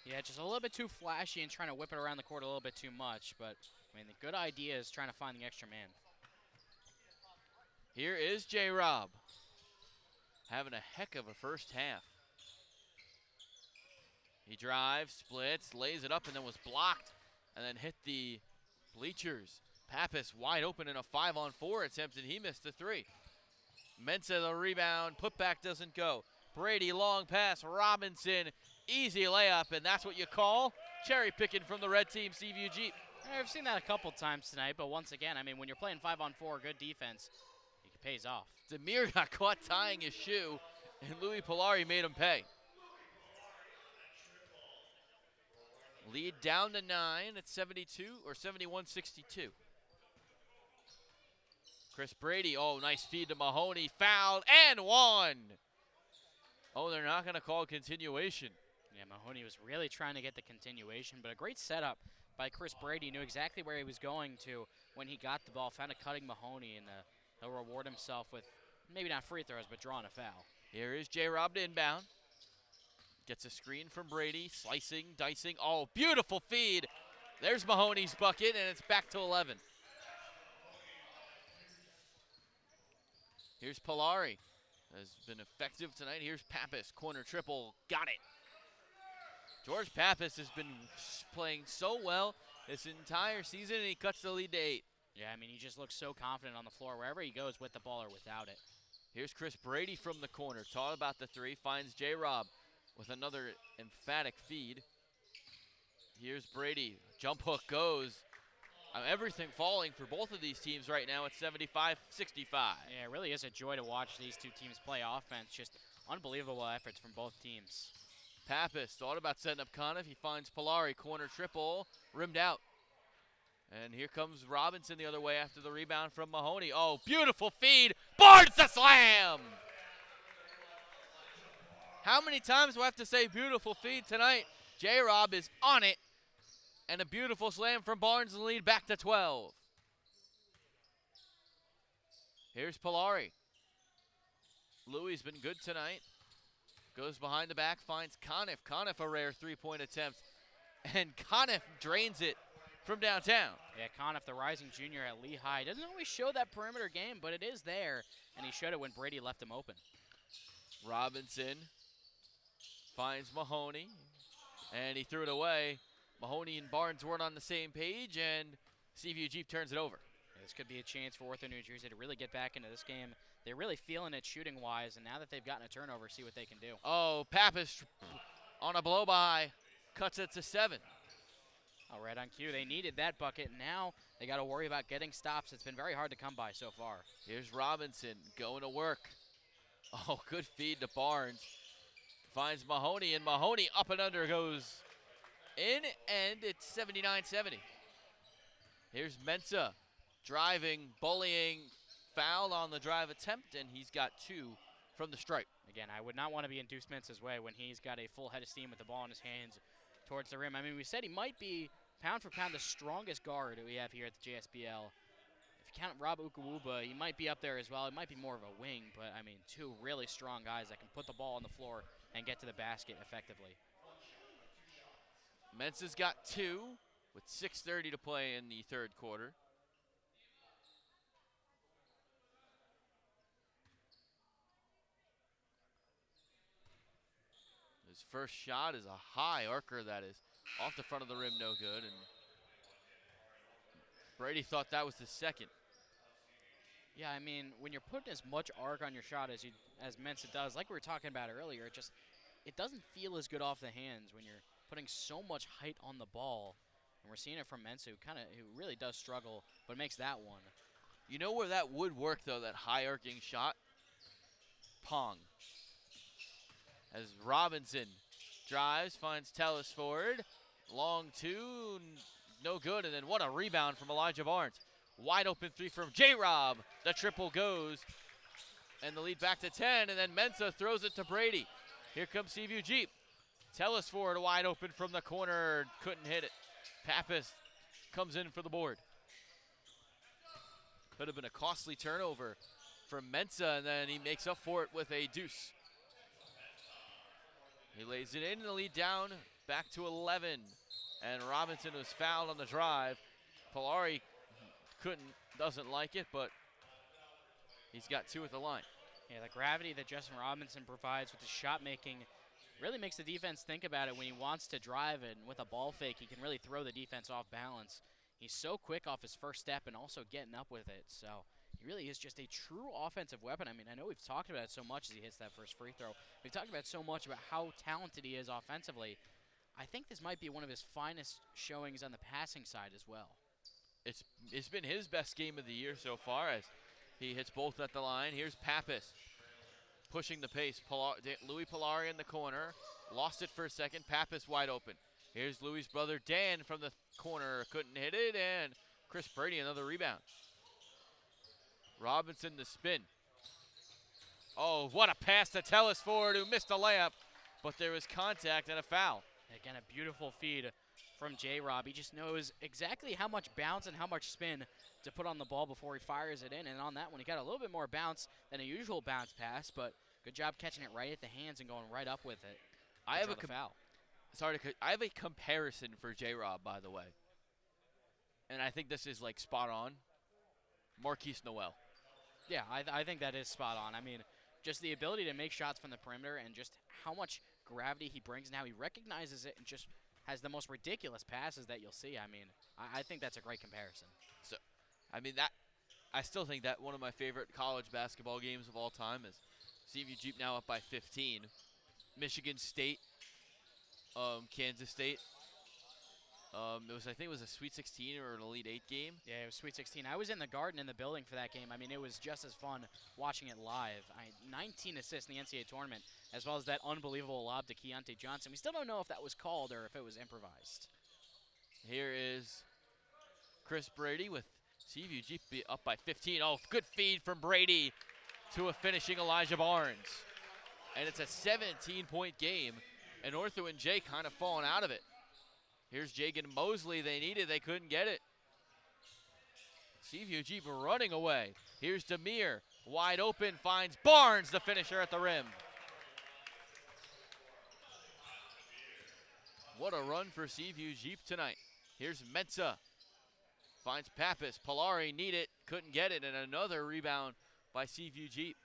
Yeah, just a little bit too flashy and trying to whip it around the court a little bit too much. But, I mean, the good idea is trying to find the extra man. Here is J-Rob. Having a heck of a first half. He drives, splits, lays it up, and then was blocked, and then hit the bleachers. Pappas wide open in a 5-on-4 attempt, and he missed the three. Mensah the rebound, putback doesn't go. Brady long pass, Robinson, easy layup, and that's what you call cherry picking from the red team, Seaview Jeep. I've seen that a couple times tonight, but once again, I mean, when you're playing 5-on-4, good defense, it pays off. Demir got caught tying his shoe, and Louis Polari made him pay. Lead down to 9 at 72 or 71-62. Chris Brady, oh, nice feed to Mahoney, fouled and one. Oh, they're not going to call continuation. Yeah, Mahoney was really trying to get the continuation, but a great setup by Chris Brady. Knew exactly where he was going to when he got the ball, found a cutting Mahoney, and he'll reward himself with maybe not free throws, but drawing a foul. Here is J-Rob to inbound. Gets a screen from Brady, slicing, dicing. Oh, beautiful feed. There's Mahoney's bucket, and it's back to 11. Here's Polari. Has been effective tonight. Here's Pappas, corner triple, got it. George Pappas has been playing so well this entire season, and he cuts the lead to 8. Yeah, I mean, he just looks so confident on the floor wherever he goes, with the ball or without it. Here's Chris Brady from the corner. Taught about the three, finds J-Rob with another emphatic feed. Here's Brady. Jump hook goes. Everything falling for both of these teams right now at 75-65. Yeah, it really is a joy to watch these two teams play offense. Just unbelievable efforts from both teams. Pappas thought about setting up Conniff. He finds Polari, corner triple, rimmed out. And here comes Robinson the other way after the rebound from Mahoney. Oh, beautiful feed. Barnes the slam! How many times do I have to say beautiful feed tonight? J-Rob is on it. And a beautiful slam from Barnes and lead back to 12. Here's Polari. Louis has been good tonight. Goes behind the back, finds Conniff. Conniff a rare three-point attempt. And Conniff drains it from downtown. Yeah, Conniff, the rising junior at Lehigh, doesn't always show that perimeter game, but it is there. And he showed it when Brady left him open. Robinson finds Mahoney. And he threw it away. Mahoney and Barnes weren't on the same page, and Seaview Jeep turns it over. Yeah, this could be a chance for Ortho-New Jersey to really get back into this game. They're really feeling it shooting-wise, and now that they've gotten a turnover, see what they can do. Oh, Pappas on a blow-by, cuts it to 7. All right, on cue. They needed that bucket, and now they got to worry about getting stops. It's been very hard to come by so far. Here's Robinson going to work. Oh, good feed to Barnes. Finds Mahoney, and Mahoney up and under goes in, and it's 79-70. Here's Mensah driving, bullying, foul on the drive attempt, and he's got 2 from the stripe. Again, I would not want to be in Deuce Mensa's way when he's got a full head of steam with the ball in his hands towards the rim. I mean, we said he might be pound for pound the strongest guard we have here at the JSBL. If you count Rob Ukuwuba, he might be up there as well. He might be more of a wing, but I mean, 2 really strong guys that can put the ball on the floor and get to the basket effectively. Mensah's got 2 with 6:30 to play in the third quarter. His first shot is a high arcer that is off the front of the rim, no good. And Brady thought that was the second. Yeah, I mean, when you're putting as much arc on your shot as Mensah does, like we were talking about earlier, it doesn't feel as good off the hands when you're putting so much height on the ball. And we're seeing it from Mensah, who really does struggle, but makes that one. You know where that would work, though, that high arcing shot? Pong. As Robinson drives, finds Telesford. Long two, no good, and then what a rebound from Elijah Barnes. Wide open three from J-Rob. The triple goes, and the lead back to 10, and then Mensah throws it to Brady. Here comes Seaview Jeep. Telesford wide open from the corner, couldn't hit it. Pappas comes in for the board. Could have been a costly turnover from Mensah, and then he makes up for it with a deuce. He lays it in, and the lead down, back to 11. And Robinson was fouled on the drive. Polari doesn't like it, but he's got 2 at the line. Yeah, the gravity that Justin Robinson provides with his shot making really makes the defense think about it when he wants to drive it. And with a ball fake, he can really throw the defense off balance. He's so quick off his first step and also getting up with it. So he really is just a true offensive weapon. I mean, I know we've talked about it so much as he hits that first free throw. We've talked about so much about how talented he is offensively. I think this might be one of his finest showings on the passing side as well. It's been his best game of the year so far as he hits both at the line. Here's Pappas pushing the pace. Louis Polari in the corner. Lost it for a second. Pappas wide open. Here's Louis' brother Dan from the corner. Couldn't hit it, and Chris Brady another rebound. Robinson the spin. Oh, what a pass to Telesford, who missed a layup, but there was contact and a foul. Again, a beautiful feed from J-Rob. He just knows exactly how much bounce and how much spin to put on the ball before he fires it in. And on that one, he got a little bit more bounce than a usual bounce pass, but good job catching it right at the hands and going right up with it. I have foul. I have a comparison for J-Rob, by the way. And I think this is like spot on. Marquise Noel. Yeah, I think that is spot on. I mean, just the ability to make shots from the perimeter and just how much gravity he brings and how he recognizes it and just has the most ridiculous passes that you'll see. I mean, I think that's a great comparison. So, I mean, I still think that one of my favorite college basketball games of all time is Seaview Jeep now up by 15. Michigan State, Kansas State. I think it was a Sweet 16 or an Elite 8 game. Yeah, it was Sweet 16. I was in the Garden in the building for that game. I mean, it was just as fun watching it live. 19 assists in the NCAA tournament, as well as that unbelievable lob to Keontae Johnson. We still don't know if that was called or if it was improvised. Here is Chris Brady with Seaview Jeep up by 15. Oh, good feed from Brady to a finishing Elijah Barnes. And it's a 17-point game, and Ortho-NJ kind of falling out of it. Here's Jagan Mosley. They needed, they couldn't get it. Seaview Jeep running away. Here's Demir, wide open, finds Barnes, the finisher at the rim. What a run for Seaview Jeep tonight. Here's Mensah, finds Pappas. Polari need it, couldn't get it, and another rebound by Seaview Jeep.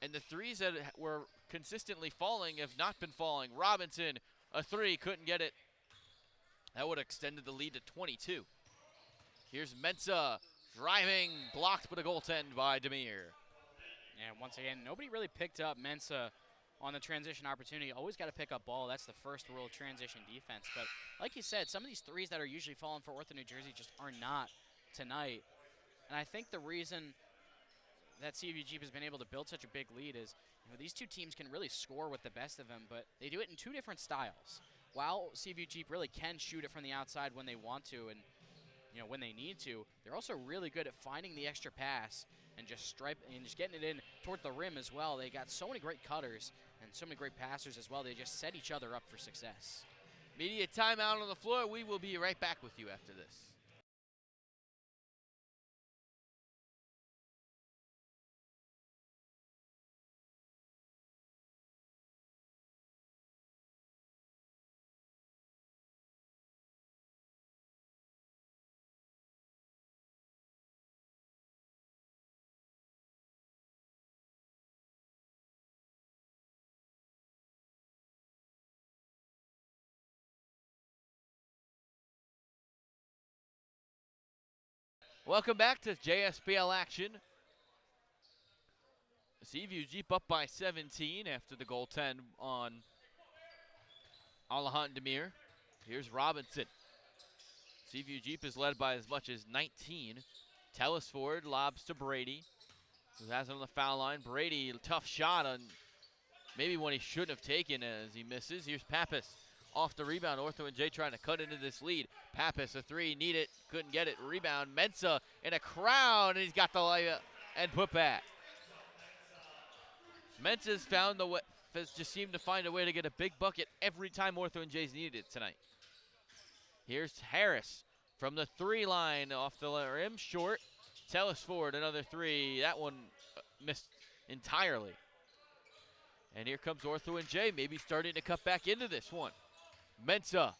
And the threes that were consistently falling have not been falling. Robinson, a three, couldn't get it. That would have extended the lead to 22. Here's Mensah driving, blocked with a goaltend by Demir. And once again, nobody really picked up Mensah on the transition opportunity. Always got to pick up ball. That's the first rule of transition defense. But like you said, some of these threes that are usually falling for Ortho New Jersey just are not tonight. And I think the reason that CVG has been able to build such a big lead is, these two teams can really score with the best of them, but they do it in two different styles. While CVG really can shoot it from the outside when they want to and when they need to, they're also really good at finding the extra pass and just getting it in toward the rim as well. They got so many great cutters and so many great passers as well. They just set each other up for success. Media timeout on the floor. We will be right back with you after this. Welcome back to JSPL action. Seaview Jeep up by 17 after the goaltend on Alahan Demir. Here's Robinson. Seaview Jeep is led by as much as 19. Telesford lobs to Brady, who has it on the foul line. Brady, tough shot on maybe one he shouldn't have taken as he misses. Here's Pappas off the rebound. Ortho-NJ trying to cut into this lead. Pappas, a three, need it, couldn't get it. Rebound, Mensah in a crowd, and he's got the layup and put back. Mensah's found the way, has just seemed to find a way to get a big bucket every time Ortho-NJ's needed it tonight. Here's Harris from the three line off the rim, short. Telesford, another three. That one missed entirely. And here comes Ortho-NJ, maybe starting to cut back into this one. Mensah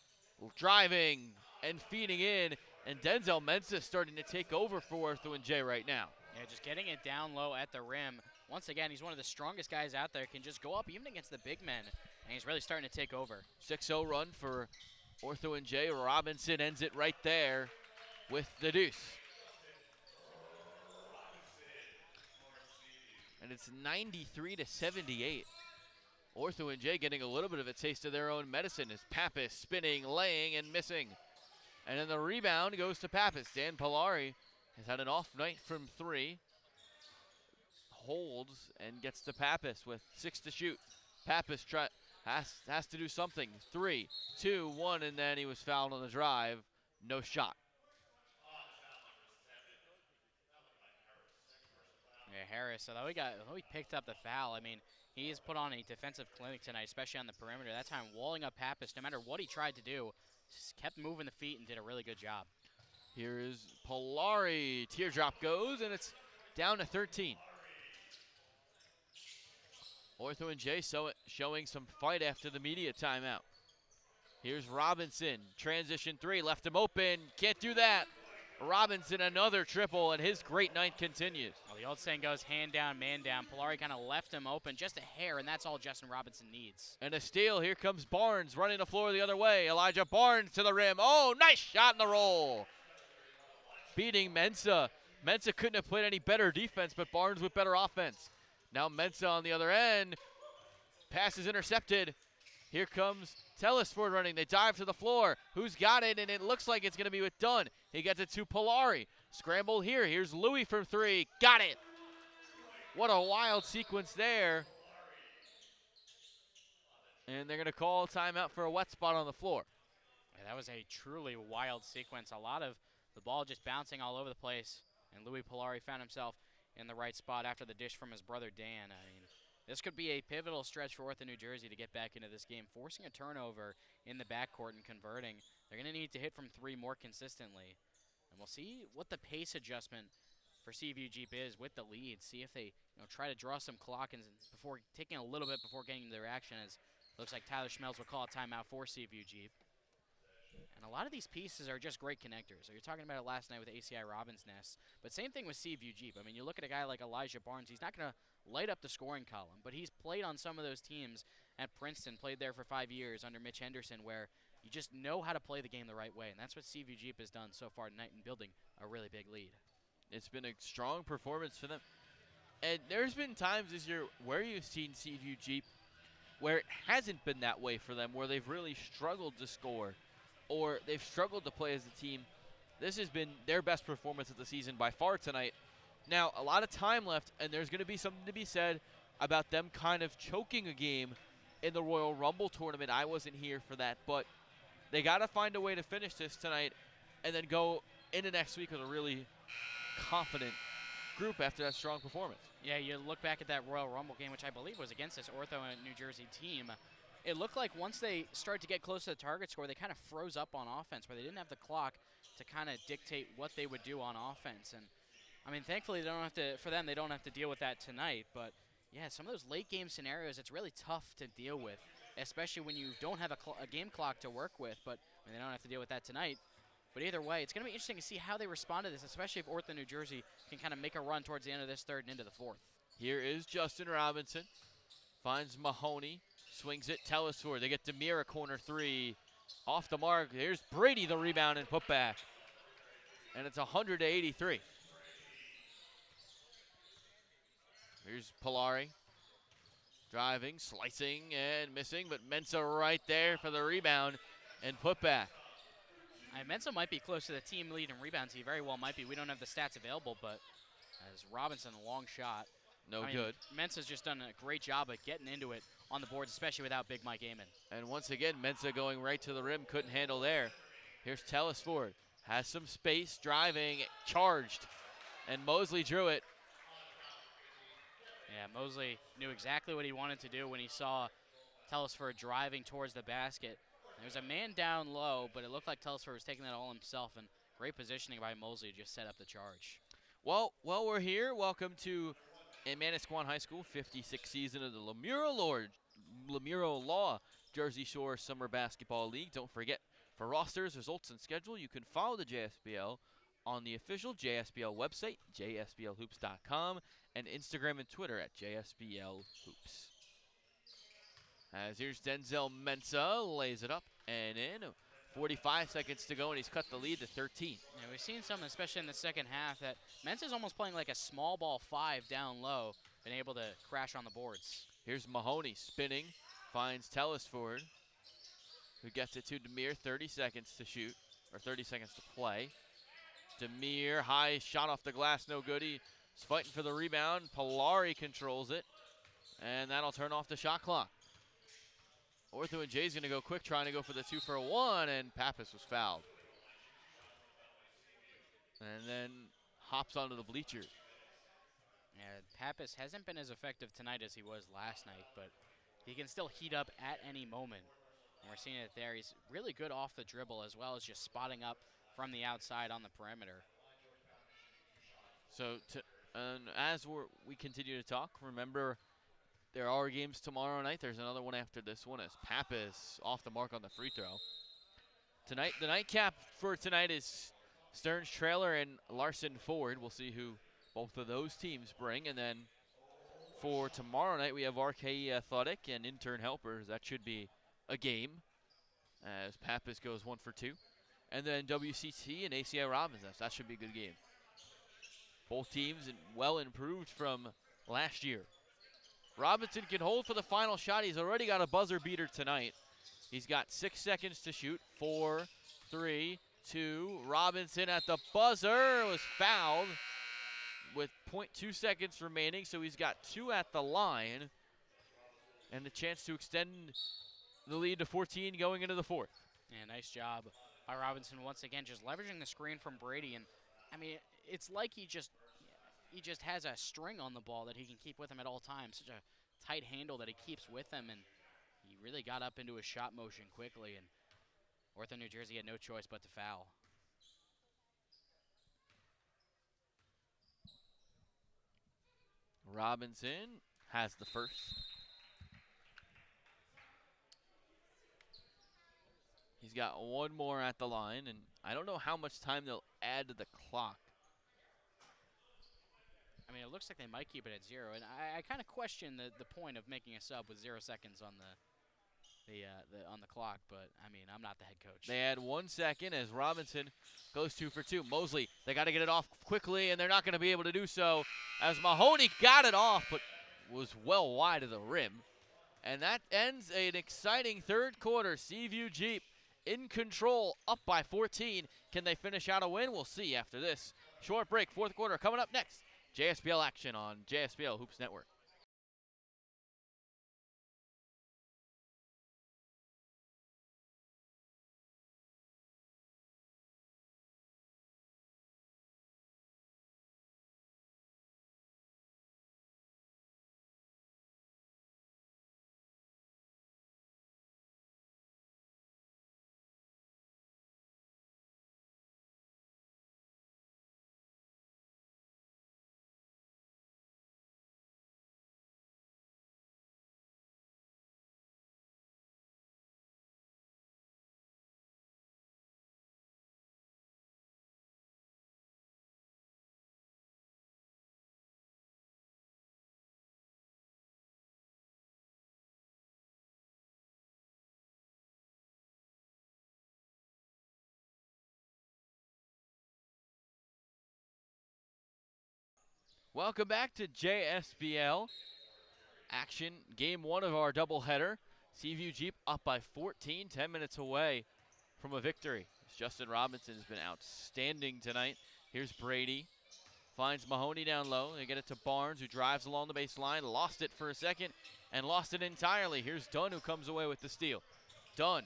driving and feeding in, and Denzel Mensah starting to take over for Ortho-NJ right now. Yeah, just getting it down low at the rim. Once again, he's one of the strongest guys out there, can just go up even against the big men, and he's really starting to take over. 6-0 run for Ortho-NJ. Robinson ends it right there with the deuce. And it's 93-78. Ortho-NJ getting a little bit of a taste of their own medicine as Pappas spinning, laying, and missing. And then the rebound goes to Pappas. Dan Polari has had an off night from three. Holds and gets to Pappas with 6 to shoot. Pappas has to do something. 3, 2, 1, and then he was fouled on the drive. No shot. Yeah, Harris, although he picked up the foul, I mean, he has put on a defensive clinic tonight, especially on the perimeter. That time walling up Pappas, no matter what he tried to do, just kept moving the feet and did a really good job. Here is Polari. Teardrop goes, and it's down to 13. Ortho-NJ showing some fight after the media timeout. Here's Robinson. Transition three, left him open. Can't do that. Robinson, another triple, and his great night continues. Well, the old saying goes, hand down, man down. Polari kind of left him open just a hair, and that's all Justin Robinson needs. And a steal. Here comes Barnes running the floor the other way. Elijah Barnes to the rim. Oh, nice shot in the roll. Beating Mensah. Mensah couldn't have played any better defense, but Barnes with better offense. Now Mensah on the other end. Pass is intercepted. Here comes Telesford running. They dive to the floor. Who's got it? And it looks like it's going to be with Dunn. He gets it to Polari. Scramble here. Here's Louis from three. Got it. What a wild sequence there. And they're going to call a timeout for a wet spot on the floor. Yeah, that was a truly wild sequence. A lot of the ball just bouncing all over the place. And Louis Polari found himself in the right spot after the dish from his brother Dan. I mean, this could be a pivotal stretch for Ortho-NJ to get back into this game, forcing a turnover in the backcourt and converting. They're going to need to hit from three more consistently. And we'll see what the pace adjustment for CVG is with the lead. See if they try to draw some clock and before taking a little bit before getting their action, as it looks like Tyler Schmelz will call a timeout for CVG. And a lot of these pieces are just great connectors. So you're talking about it last night with ACI Robbins Nest. But same thing with CVG. I mean, you look at a guy like Elijah Barnes, he's not going to light up the scoring column, but he's played on some of those teams at Princeton, played there for 5 years under Mitch Henderson, where you just know how to play the game the right way. And that's what CVG has done so far tonight in building a really big lead. It's been a strong performance for them. And there's been times this year where you've seen CVG where it hasn't been that way for them, where they've really struggled to score or they've struggled to play as a team. This has been their best performance of the season by far tonight. Now, a lot of time left, and there's going to be something to be said about them kind of choking a game in the Royal Rumble tournament. I wasn't here for that, but they got to find a way to finish this tonight and then go into next week with a really confident group after that strong performance. Yeah, you look back at that Royal Rumble game, which I believe was against this Ortho-NJ team. It looked like once they started to get close to the target score, they kind of froze up on offense, where they didn't have the clock to kind of dictate what they would do on offense. And I mean, thankfully, they don't have to. For them, they don't have to deal with that tonight. But yeah, some of those late game scenarios, it's really tough to deal with, especially when you don't have a game clock to work with. But I mean, they don't have to deal with that tonight. But either way, it's going to be interesting to see how they respond to this, especially if Ortho-NJ can kind of make a run towards the end of this third and into the fourth. Here is Justin Robinson. Finds Mahoney. Swings it. Telesford. They get Demir a corner three. Off the mark. Here's Brady the rebound and put back. And it's 100-83. Here's Polari. Driving, slicing, and missing. But Mensah right there for the rebound and put back. Mensah might be close to the team lead in rebounds. He very well might be. We don't have the stats available, but as Robinson, a long shot. No good. Mensah's just done a great job at getting into it on the boards, especially without Big Mike Amon. And once again, Mensa going right to the rim, couldn't handle there. Here's Telesford, has some space, driving, charged, and Mosley drew it. Yeah, Mosley knew exactly what he wanted to do when he saw Telesford driving towards the basket. There's a man down low, but it looked like Telesford was taking that all himself, and great positioning by Mosley to just set up the charge. Well, we're here. Welcome to Manasquan High School 56th season of the Lemuro Law Jersey Shore Summer Basketball League. Don't forget, for rosters, results, and schedule, you can follow the JSBL on the official JSBL website, jsblhoops.com, and Instagram and Twitter at JSBLHoops. As here's Denzel Mensa, lays it up and in. 45 seconds to go, and he's cut the lead to 13. Yeah, we've seen some, especially in the second half, that Mensa's almost playing like a small ball 5 down low, and able to crash on the boards. Here's Mahoney spinning, finds Telesford, who gets it to Demir. 30 seconds to shoot, or 30 seconds to play. Demir, high shot off the glass, no good. He's fighting for the rebound. Polari controls it, and that'll turn off the shot clock. Ortho-NJ's going to go quick, trying to go for the 2-for-1, and Pappas was fouled. And then hops onto the bleachers. Yeah, Pappas hasn't been as effective tonight as he was last night, but he can still heat up at any moment. And we're seeing it there. He's really good off the dribble, as well as just spotting up from the outside on the perimeter. So as we continue to talk, remember, there are games tomorrow night. There's another one after this one as Pappas off the mark on the free throw. Tonight, the nightcap for tonight is Stearns Trailer and Larson Ford. We'll see who both of those teams bring. And then for tomorrow night, we have RKE Athletic and Intern Helpers. That should be a game as Pappas goes 1 for 2. And then WCT and ACI Robinson. That should be a good game. Both teams well improved from last year. Robinson can hold for the final shot. He's already got a buzzer beater tonight. He's got 6 seconds to shoot. 4, 3, 2. Robinson at the buzzer was fouled with 0.2 seconds remaining, so he's got 2 at the line and the chance to extend the lead to 14 going into the fourth. Yeah, nice job by Robinson once again, just leveraging the screen from Brady. And I mean, it's like he just has a string on the ball that he can keep with him at all times. Such a tight handle that he keeps with him, and he really got up into a shot motion quickly, and Ortho New Jersey had no choice but to foul. Robinson has the first. He's got 1 more at the line, and I don't know how much time they'll add to the clock. I mean, it looks like they might keep it at 0, and I kind of question the point of making a sub with 0 seconds on the clock, but I mean, I'm not the head coach. They add 1 second as Robinson goes 2 for 2. Mosley, they got to get it off quickly, and they're not going to be able to do so as Mahoney got it off, but was well wide of the rim. And that ends an exciting third quarter. Seaview Jeep in control, up by 14. Can they finish out a win? We'll see after this short break. Fourth quarter coming up next. JSBL action on JSBL Hoops Network. Welcome back to JSBL action. Game 1 of our doubleheader. Seaview Jeep up by 14, 10 minutes away from a victory. Justin Robinson has been outstanding tonight. Here's Brady. Finds Mahoney down low. They get it to Barnes, who drives along the baseline. Lost it for a second and lost it entirely. Here's Dunn, who comes away with the steal. Dunn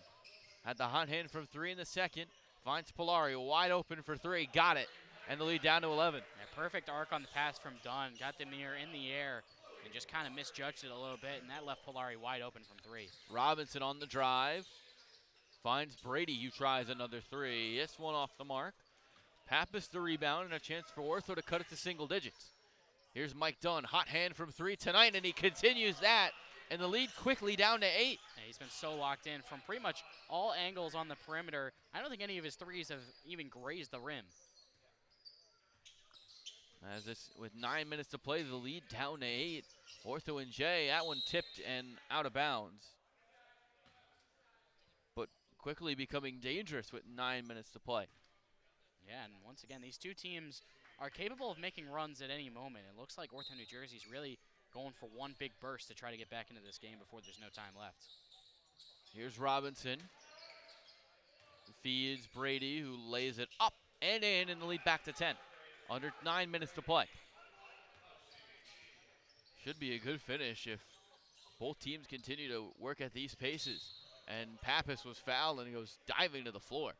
had the hot hand from 3 in the second. Finds Polari wide open for 3. Got it. And the lead down to 11. Yeah, perfect arc on the pass from Dunn. Got Demir in the air and just kind of misjudged it a little bit, and that left Polari wide open from 3. Robinson on the drive. Finds Brady, who tries another 3. This one off the mark. Pappas the rebound and a chance for Ortho to cut it to single digits. Here's Mike Dunn, hot hand from 3 tonight, and he continues that. And the lead quickly down to 8. Yeah, he's been so locked in from pretty much all angles on the perimeter. I don't think any of his 3s have even grazed the rim. As this, with 9 minutes to play, the lead down to 8. Ortho-NJ, that one tipped and out of bounds. But quickly becoming dangerous with 9 minutes to play. Yeah, and once again, these two teams are capable of making runs at any moment. It looks like Ortho New Jersey's really going for one big burst to try to get back into this game before there's no time left. Here's Robinson. Feeds Brady, who lays it up and in, and the lead back to 10. Under 9 minutes to play. Should be a good finish if both teams continue to work at these paces. And Pappas was fouled and he goes diving to the floor.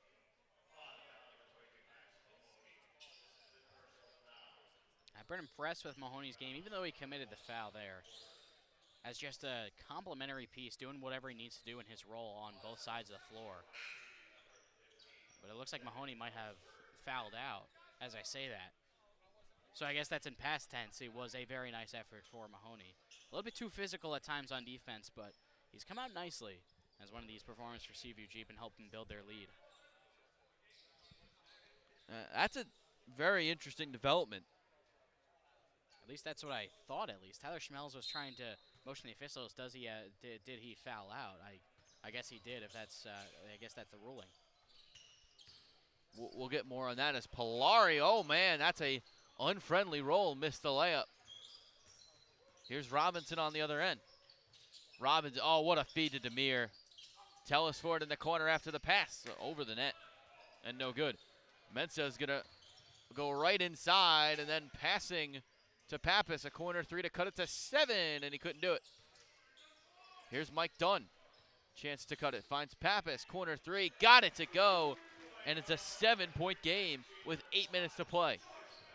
I've been impressed with Mahoney's game, even though he committed the foul there, as just a complimentary piece, doing whatever he needs to do in his role on both sides of the floor. But it looks like Mahoney might have fouled out as I say that. So I guess that's in past tense. It was a very nice effort for Mahoney. A little bit too physical at times on defense, but he's come out nicely as one of these performers for Seaview Jeep and helped them build their lead. That's a very interesting development. At least that's what I thought. At least Tyler Schmelz was trying to motion the officials. Does he? Did he foul out? I guess he did. If that's, I guess that's the ruling. We'll get more on that as Polari. Oh man, that's a unfriendly roll. Missed the layup. Here's Robinson on the other end. Robinson. Oh, what a feed to Demir. Tellis for it in the corner after the pass over the net, and no good. Mensah's gonna go right inside and then passing to Pappas, a corner 3 to cut it to 7, and he couldn't do it. Here's Mike Dunn. Chance to cut it. Finds Pappas, corner 3, got it to go, and it's a 7-point game with 8 minutes to play.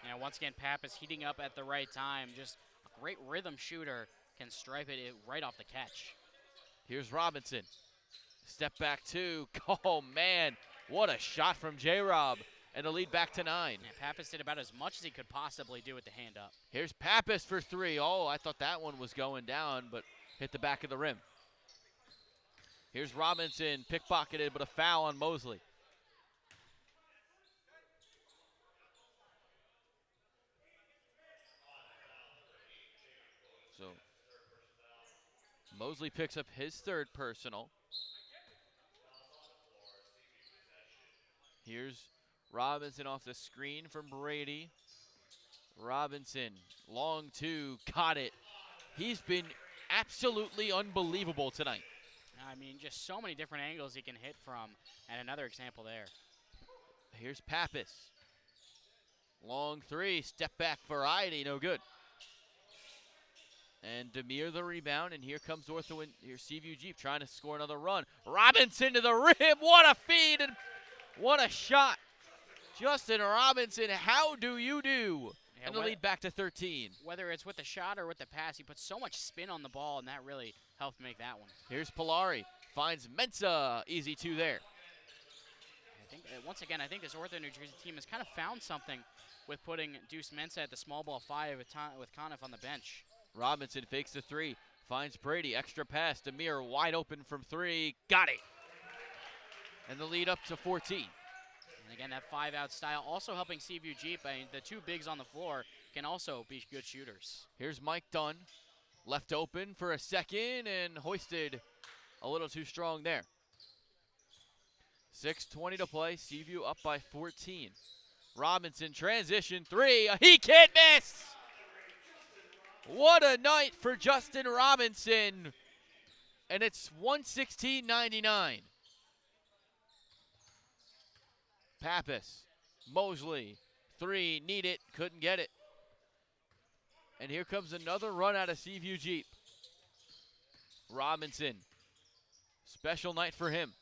And once again, Pappas heating up at the right time. Just a great rhythm shooter, can stripe it right off the catch. Here's Robinson. Step back 2. Oh, man, what a shot from J-Rob. And the lead back to 9. Yeah, Pappas did about as much as he could possibly do with the hand up. Here's Pappas for 3. Oh, I thought that one was going down, but hit the back of the rim. Here's Robinson, pickpocketed, but a foul on Mosley. So Mosley picks up his 3rd personal. Here's Robinson off the screen from Brady. Robinson, long 2, got it. He's been absolutely unbelievable tonight. I mean, just so many different angles he can hit from, and another example there. Here's Pappas. Long 3, step back variety, no good. And Demir the rebound, and here comes Ortho and here's Seaview Jeep trying to score another run. Robinson to the rim, what a feed, and what a shot. Justin Robinson, how do you do? Yeah, and the lead back to 13. Whether it's with the shot or with the pass, he puts so much spin on the ball, and that really helped make that one. Here's Polari, finds Mensah, easy 2 there. I think, once again, I think this Ortho New Jersey team has kind of found something with putting Deuce Mensah at the small ball 5 with Conniff on the bench. Robinson fakes the 3, finds Brady, extra pass, Demir wide open from 3, got it. And the lead up to 14. And again, that 5-out style also helping Seaview Jeep. I mean, the 2 bigs on the floor can also be good shooters. Here's Mike Dunn, left open for a second and hoisted a little too strong there. 6:20 to play, Seaview up by 14. Robinson, transition 3, he can't miss! What a night for Justin Robinson, and it's 116-99. Pappas, Mosley, 3, need it, couldn't get it. And here comes another run out of Seaview Jeep. Robinson. Special night for him.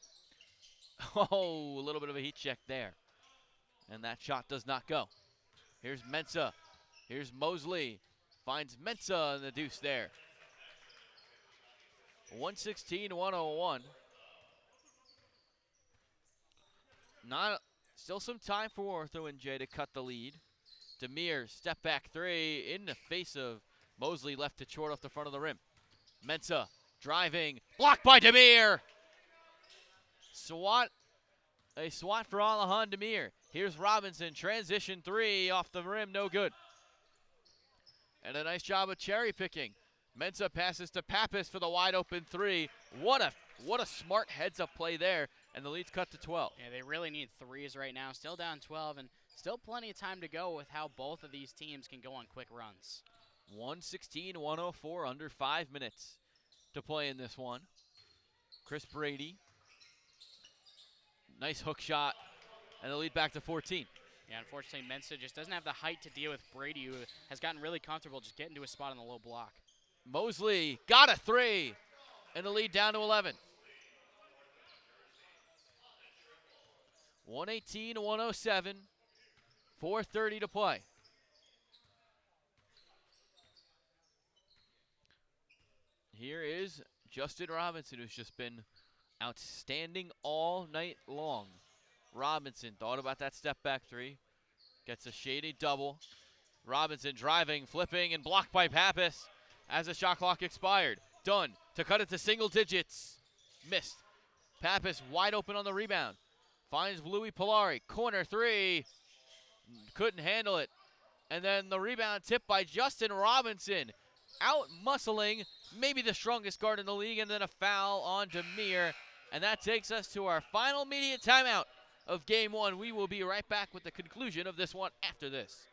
Oh, a little bit of a heat check there. And that shot does not go. Here's Mensah. Here's Mosley. Finds Mensah in the deuce there. 116-101. Still some time for Ortho-NJ to cut the lead. Demir, step back three in the face of Mosley, left it short off the front of the rim. Mensah driving, blocked by Demir. A swat for Alahan Demir. Here's Robinson, transition three off the rim, no good. And a nice job of cherry picking. Mensah passes to Pappas for the wide open three. What a smart heads up play there, and the lead's cut to 12. Yeah, they really need threes right now. Still down 12, and still plenty of time to go with how both of these teams can go on quick runs. 116-104, under 5 minutes to play in this one. Chris Brady. Nice hook shot, and the lead back to 14. Yeah, unfortunately, Mensah just doesn't have the height to deal with Brady, who has gotten really comfortable just getting to a spot on the low block. Mosley got a three, and the lead down to 11. 118-107, 4:30 to play. Here is Justin Robinson, who's just been outstanding all night long. Robinson thought about that step back three. Gets a shady double. Robinson driving, flipping, and blocked by Pappas as the shot clock expired. Dunn to cut it to single digits. Missed. Pappas wide open on the rebound. Finds Louis Polari. Corner three. Couldn't handle it. And then the rebound tipped by Justin Robinson. Out muscling maybe the strongest guard in the league, and then a foul on Demir. And that takes us to our final media timeout of game one. We will be right back with the conclusion of this one after this.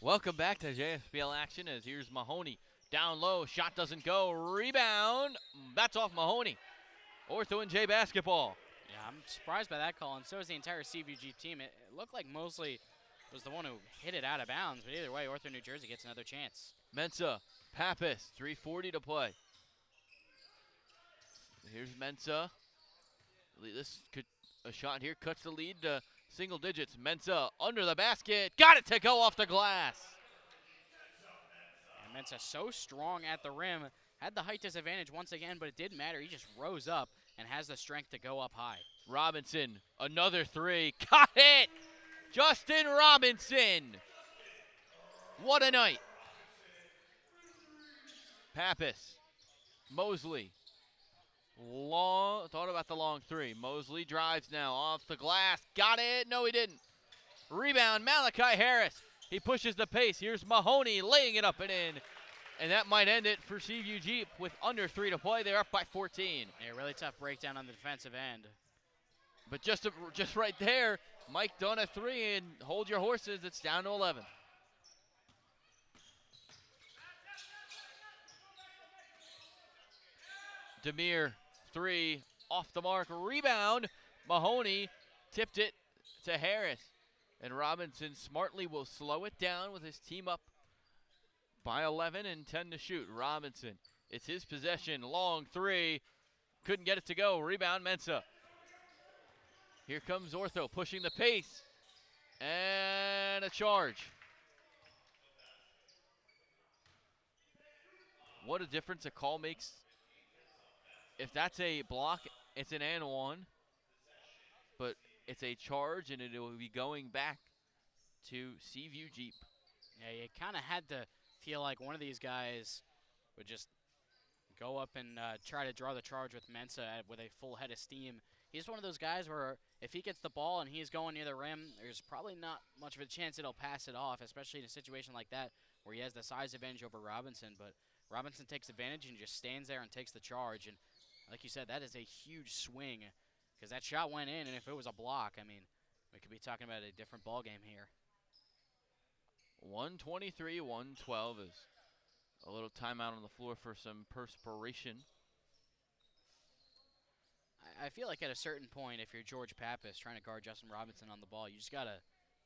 Welcome back to JSBL action, as here's Mahoney. Down low, shot doesn't go, rebound. That's off Mahoney. Ortho-NJ basketball. Yeah, I'm surprised by that call, and so is the entire CVG team. It looked like Mosley was the one who hit it out of bounds, but either way, Ortho-New Jersey gets another chance. Mensah, Pappas, 3:40 to play. Here's Mensah. A shot here cuts the lead to single digits. Mensah under the basket, got it to go off the glass. And Mensah so strong at the rim, had the height disadvantage once again, but it didn't matter. He just rose up and has the strength to go up high. Robinson, another three, got it! Justin Robinson. What a night. Pappas, Mosley. Thought about the long three. Mosley drives now off the glass. Got it. No, he didn't. Rebound, Malachi Harris. He pushes the pace. Here's Mahoney laying it up and in. And that might end it for Seaview Jeep with under 3 to play. They're up by 14. Yeah, really tough breakdown on the defensive end. But just right there, Mike done a three, and hold your horses. It's down to 11. Demir, three, off the mark, rebound. Mahoney tipped it to Harris. And Robinson smartly will slow it down with his team up by 11 and 10 to shoot. Robinson, it's his possession. Long three. Couldn't get it to go. Rebound, Mensah. Here comes Ortho pushing the pace. And a charge. What a difference a call makes. If that's a block, it's an and one. But it's a charge, and it will be going back to Seaview Jeep. Yeah, you kind of had to feel like one of these guys would just go up and try to draw the charge with Mensah with a full head of steam. He's one of those guys where if he gets the ball and he's going near the rim, there's probably not much of a chance it'll pass it off, especially in a situation like that where he has the size advantage over Robinson. But Robinson takes advantage and just stands there and takes the charge. And like you said, that is a huge swing because that shot went in, and if it was a block, I mean, we could be talking about a different ball game here. 123, 112 is a little timeout on the floor for some perspiration. I feel like at a certain point, if you're George Pappas trying to guard Justin Robinson on the ball, you just got to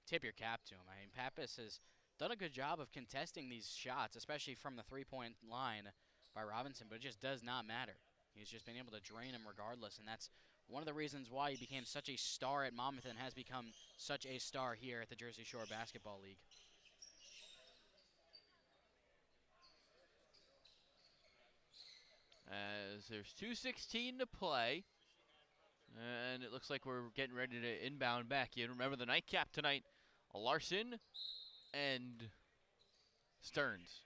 tip your cap to him. I mean, Pappas has done a good job of contesting these shots, especially from the three-point line by Robinson, but it just does not matter. He's just been able to drain him regardless, and that's one of the reasons why he became such a star at Monmouth and has become such a star here at the Jersey Shore Basketball League. As there's 2:16 to play, and it looks like we're getting ready to inbound back. You remember the nightcap tonight, Larson and Stearns.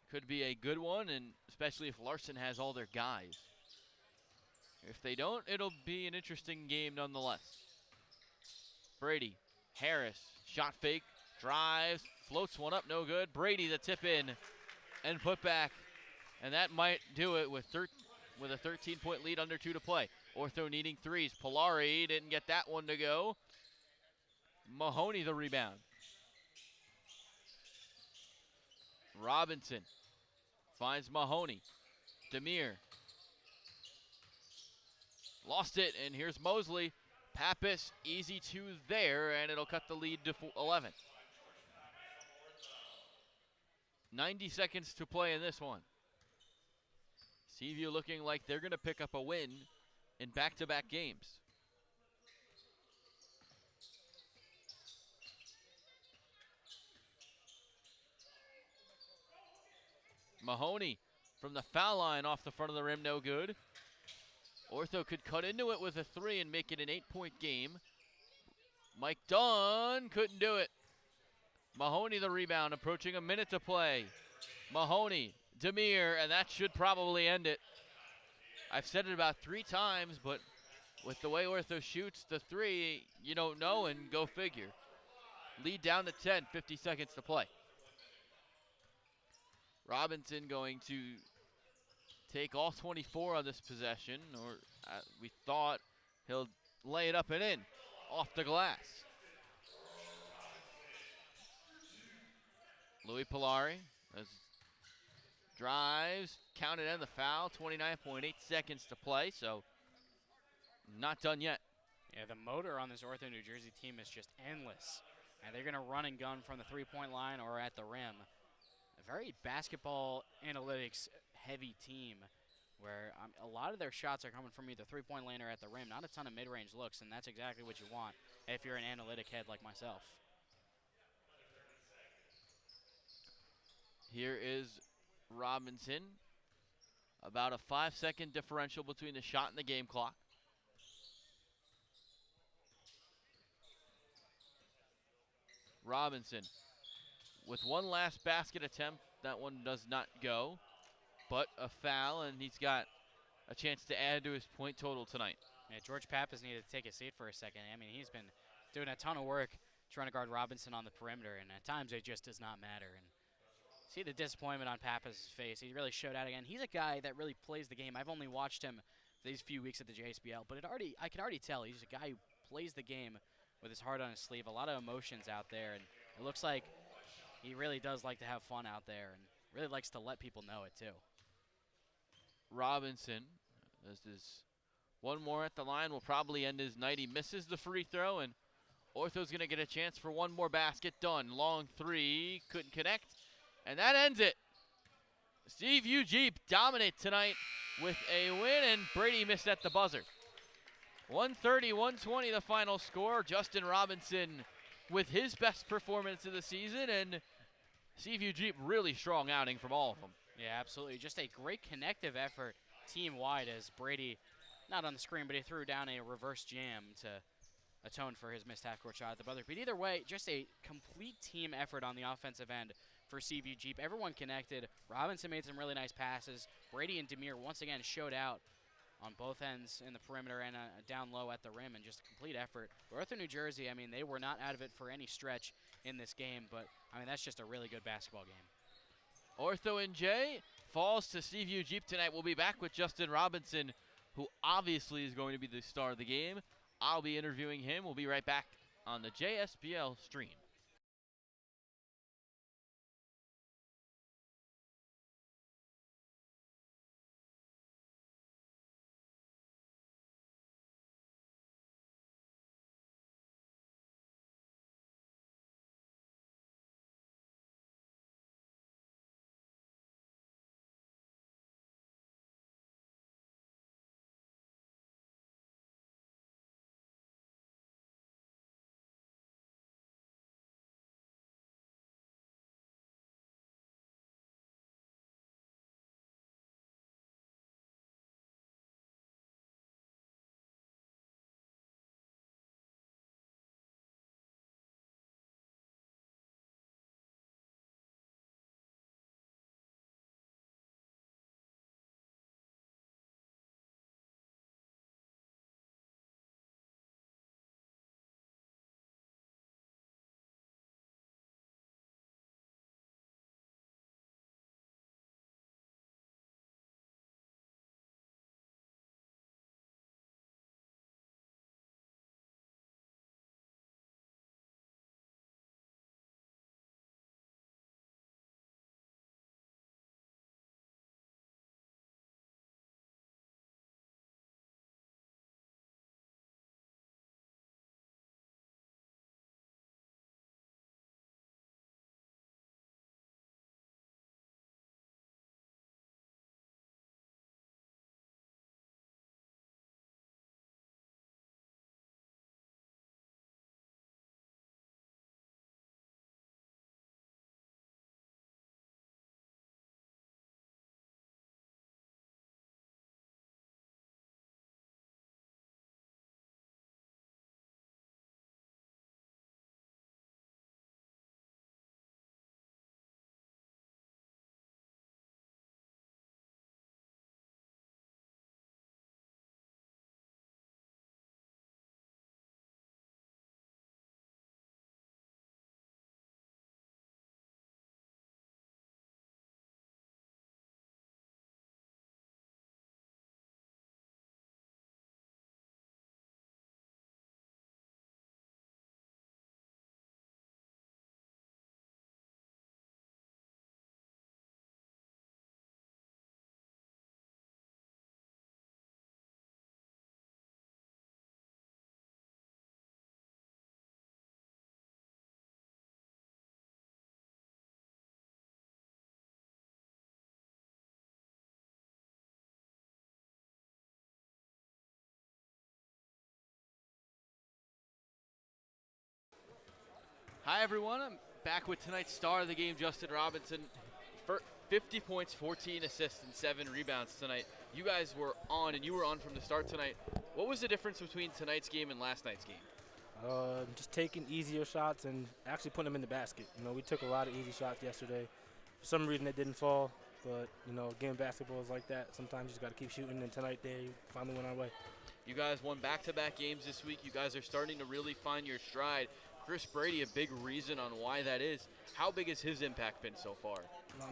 Could be a good one, and especially if Larson has all their guys. If they don't, it'll be an interesting game nonetheless. Brady, Harris, shot fake, drives, floats one up, no good. Brady the tip in and put back, and that might do it with a 13-point lead, under 2 to play. Ortho needing threes. Polari didn't get that one to go. Mahoney the rebound. Robinson finds Mahoney. Demir lost it, and here's Mosley. Pappas, easy two there, and it'll cut the lead to 11. 90 seconds to play in this one. Seaview looking like they're going to pick up a win in back-to-back games. Mahoney from the foul line off the front of the rim, no good. Ortho could cut into it with a three and make it an 8-point game. Mike Dunn couldn't do it. Mahoney the rebound, approaching a minute to play. Mahoney, Demir, and that should probably end it. I've said it about 3 times, but with the way Ortho shoots the three, you don't know, and go figure. Lead down to 10, 50 seconds to play. Robinson going to take all 24 on this possession, or we thought he'll lay it up and in, off the glass. Louis Polari drives, counted and the foul, 29.8 seconds to play, so not done yet. Yeah, the motor on this Ortho New Jersey team is just endless. And they're going to run and gun from the three-point line or at the rim. A very basketball analytics heavy team where a lot of their shots are coming from either three-point lane or at the rim. Not a ton of mid-range looks, and that's exactly what you want if you're an analytic head like myself. Here is Robinson. About a 5-second differential between the shot and the game clock. Robinson with one last basket attempt. That one does not go, but a foul, and he's got a chance to add to his point total tonight. Yeah, George Pappas needed to take a seat for a second. I mean, he's been doing a ton of work trying to guard Robinson on the perimeter, and at times it just does not matter. And see the disappointment on Pappas' face. He really showed out again. He's a guy that really plays the game. I've only watched him these few weeks at the JSBL, but I can already tell he's a guy who plays the game with his heart on his sleeve. A lot of emotions out there, and it looks like he really does like to have fun out there and really likes to let people know it too. Robinson, this is one more at the line, will probably end his night. He misses the free throw, and Ortho's going to get a chance for one more basket. Done. Long three, couldn't connect, And that ends it. Seaview Jeep dominate tonight with a win, and Brady missed at the buzzer. 130-120 the final score. Justin Robinson with his best performance of the season, and Seaview Jeep really strong outing from all of them. Yeah, absolutely. Just a great connective effort team-wide as Brady, not on the screen, but he threw down a reverse jam to atone for his missed half-court shot at the buzzer. But either way, just a complete team effort on the offensive end for Seaview Jeep. Everyone connected. Robinson made some really nice passes. Brady and Demir once again showed out on both ends in the perimeter and down low at the rim, and just a complete effort. Ortho-New Jersey, I mean, they were not out of it for any stretch in this game, but, I mean, that's just a really good basketball game. Ortho-NJ falls to Seaview Jeep tonight. We'll be back with Justin Robinson, who obviously is going to be the star of the game. I'll be interviewing him. We'll be right back on the JSBL stream. Hi, everyone. I'm back with tonight's star of the game, Justin Robinson. 50 points, 14 assists, and 7 rebounds tonight. You guys were on, and you were on from the start tonight. What was the difference between tonight's game and last night's game? Just taking easier shots and actually putting them in the basket. You know, we took a lot of easy shots yesterday. For some reason, it didn't fall, but, you know, game basketball is like that. Sometimes you just got to keep shooting, and tonight they finally went our way. You guys won back-to-back games this week. You guys are starting to really find your stride. Chris Brady, a big reason on why that is. How big has his impact been so far?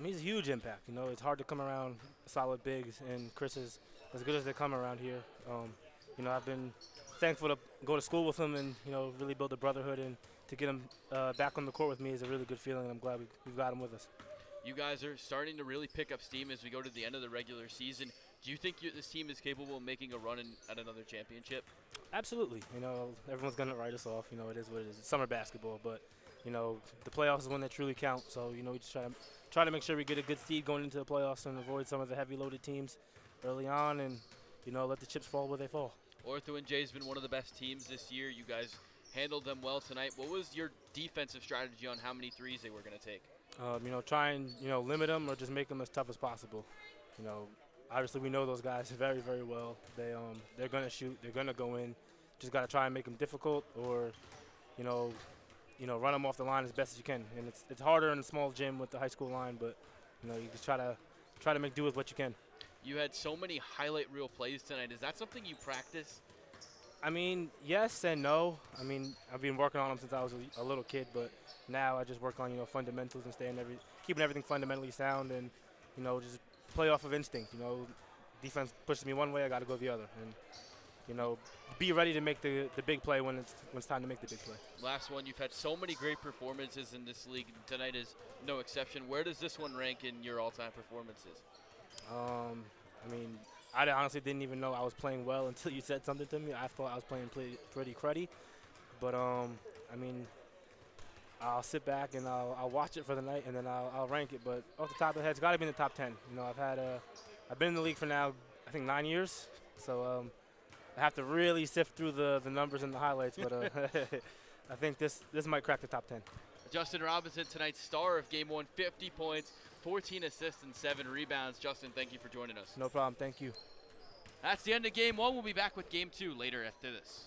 He's a huge impact. You know, it's hard to come around solid bigs, and Chris is as good as they come around here. You know, I've been thankful to go to school with him and, you know, really build a brotherhood, and to get him back on the court with me is a really good feeling, and I'm glad we've got him with us. You guys are starting to really pick up steam as we go to the end of the regular season. Do you think this team is capable of making a run at another championship? Absolutely. You know, everyone's going to write us off. You know, it is what it is. It's summer basketball, but, you know, the playoffs is when they truly count. So, you know, we just try try to make sure we get a good seed going into the playoffs and avoid some of the heavy loaded teams early on, and let the chips fall where they fall. Ortho-NJ has been one of the best teams this year. You guys handled them well tonight. What was your defensive strategy on how many threes they were going to take? Try and limit them or just make them as tough as possible. Obviously we know those guys very, very well. They're gonna shoot. They're gonna go in. Just gotta try and make them difficult, or run them off the line as best as you can. And it's harder in a small gym with the high school line, but you just try to make do with what you can. You had so many highlight reel plays tonight. Is that something you practice? I mean, yes and no. I mean, I've been working on them since I was a little kid, but now I just work on fundamentals and keeping everything fundamentally sound, and just play off of instinct. Defense pushes me one way, I got to go the other, and be ready to make the big play when it's time to make the big play. Last one, you've had so many great performances in this league. Tonight is no exception. Where does this one rank in your all-time performances? I mean, I honestly didn't even know I was playing well until you said something to me. I thought I was playing pretty cruddy, but I mean, I'll sit back and I'll watch it for the night, and then I'll rank it. But off the top of the head, it's got to be in the top 10. I've been in the league for now, I think 9 years, so I have to really sift through the numbers and the highlights. But I think this might crack the top 10. Justin Robinson, tonight's star of Game 1, 50 points, 14 assists, and 7 rebounds. Justin, thank you for joining us. No problem. Thank you. That's the end of Game 1. We'll be back with Game 2 later after this.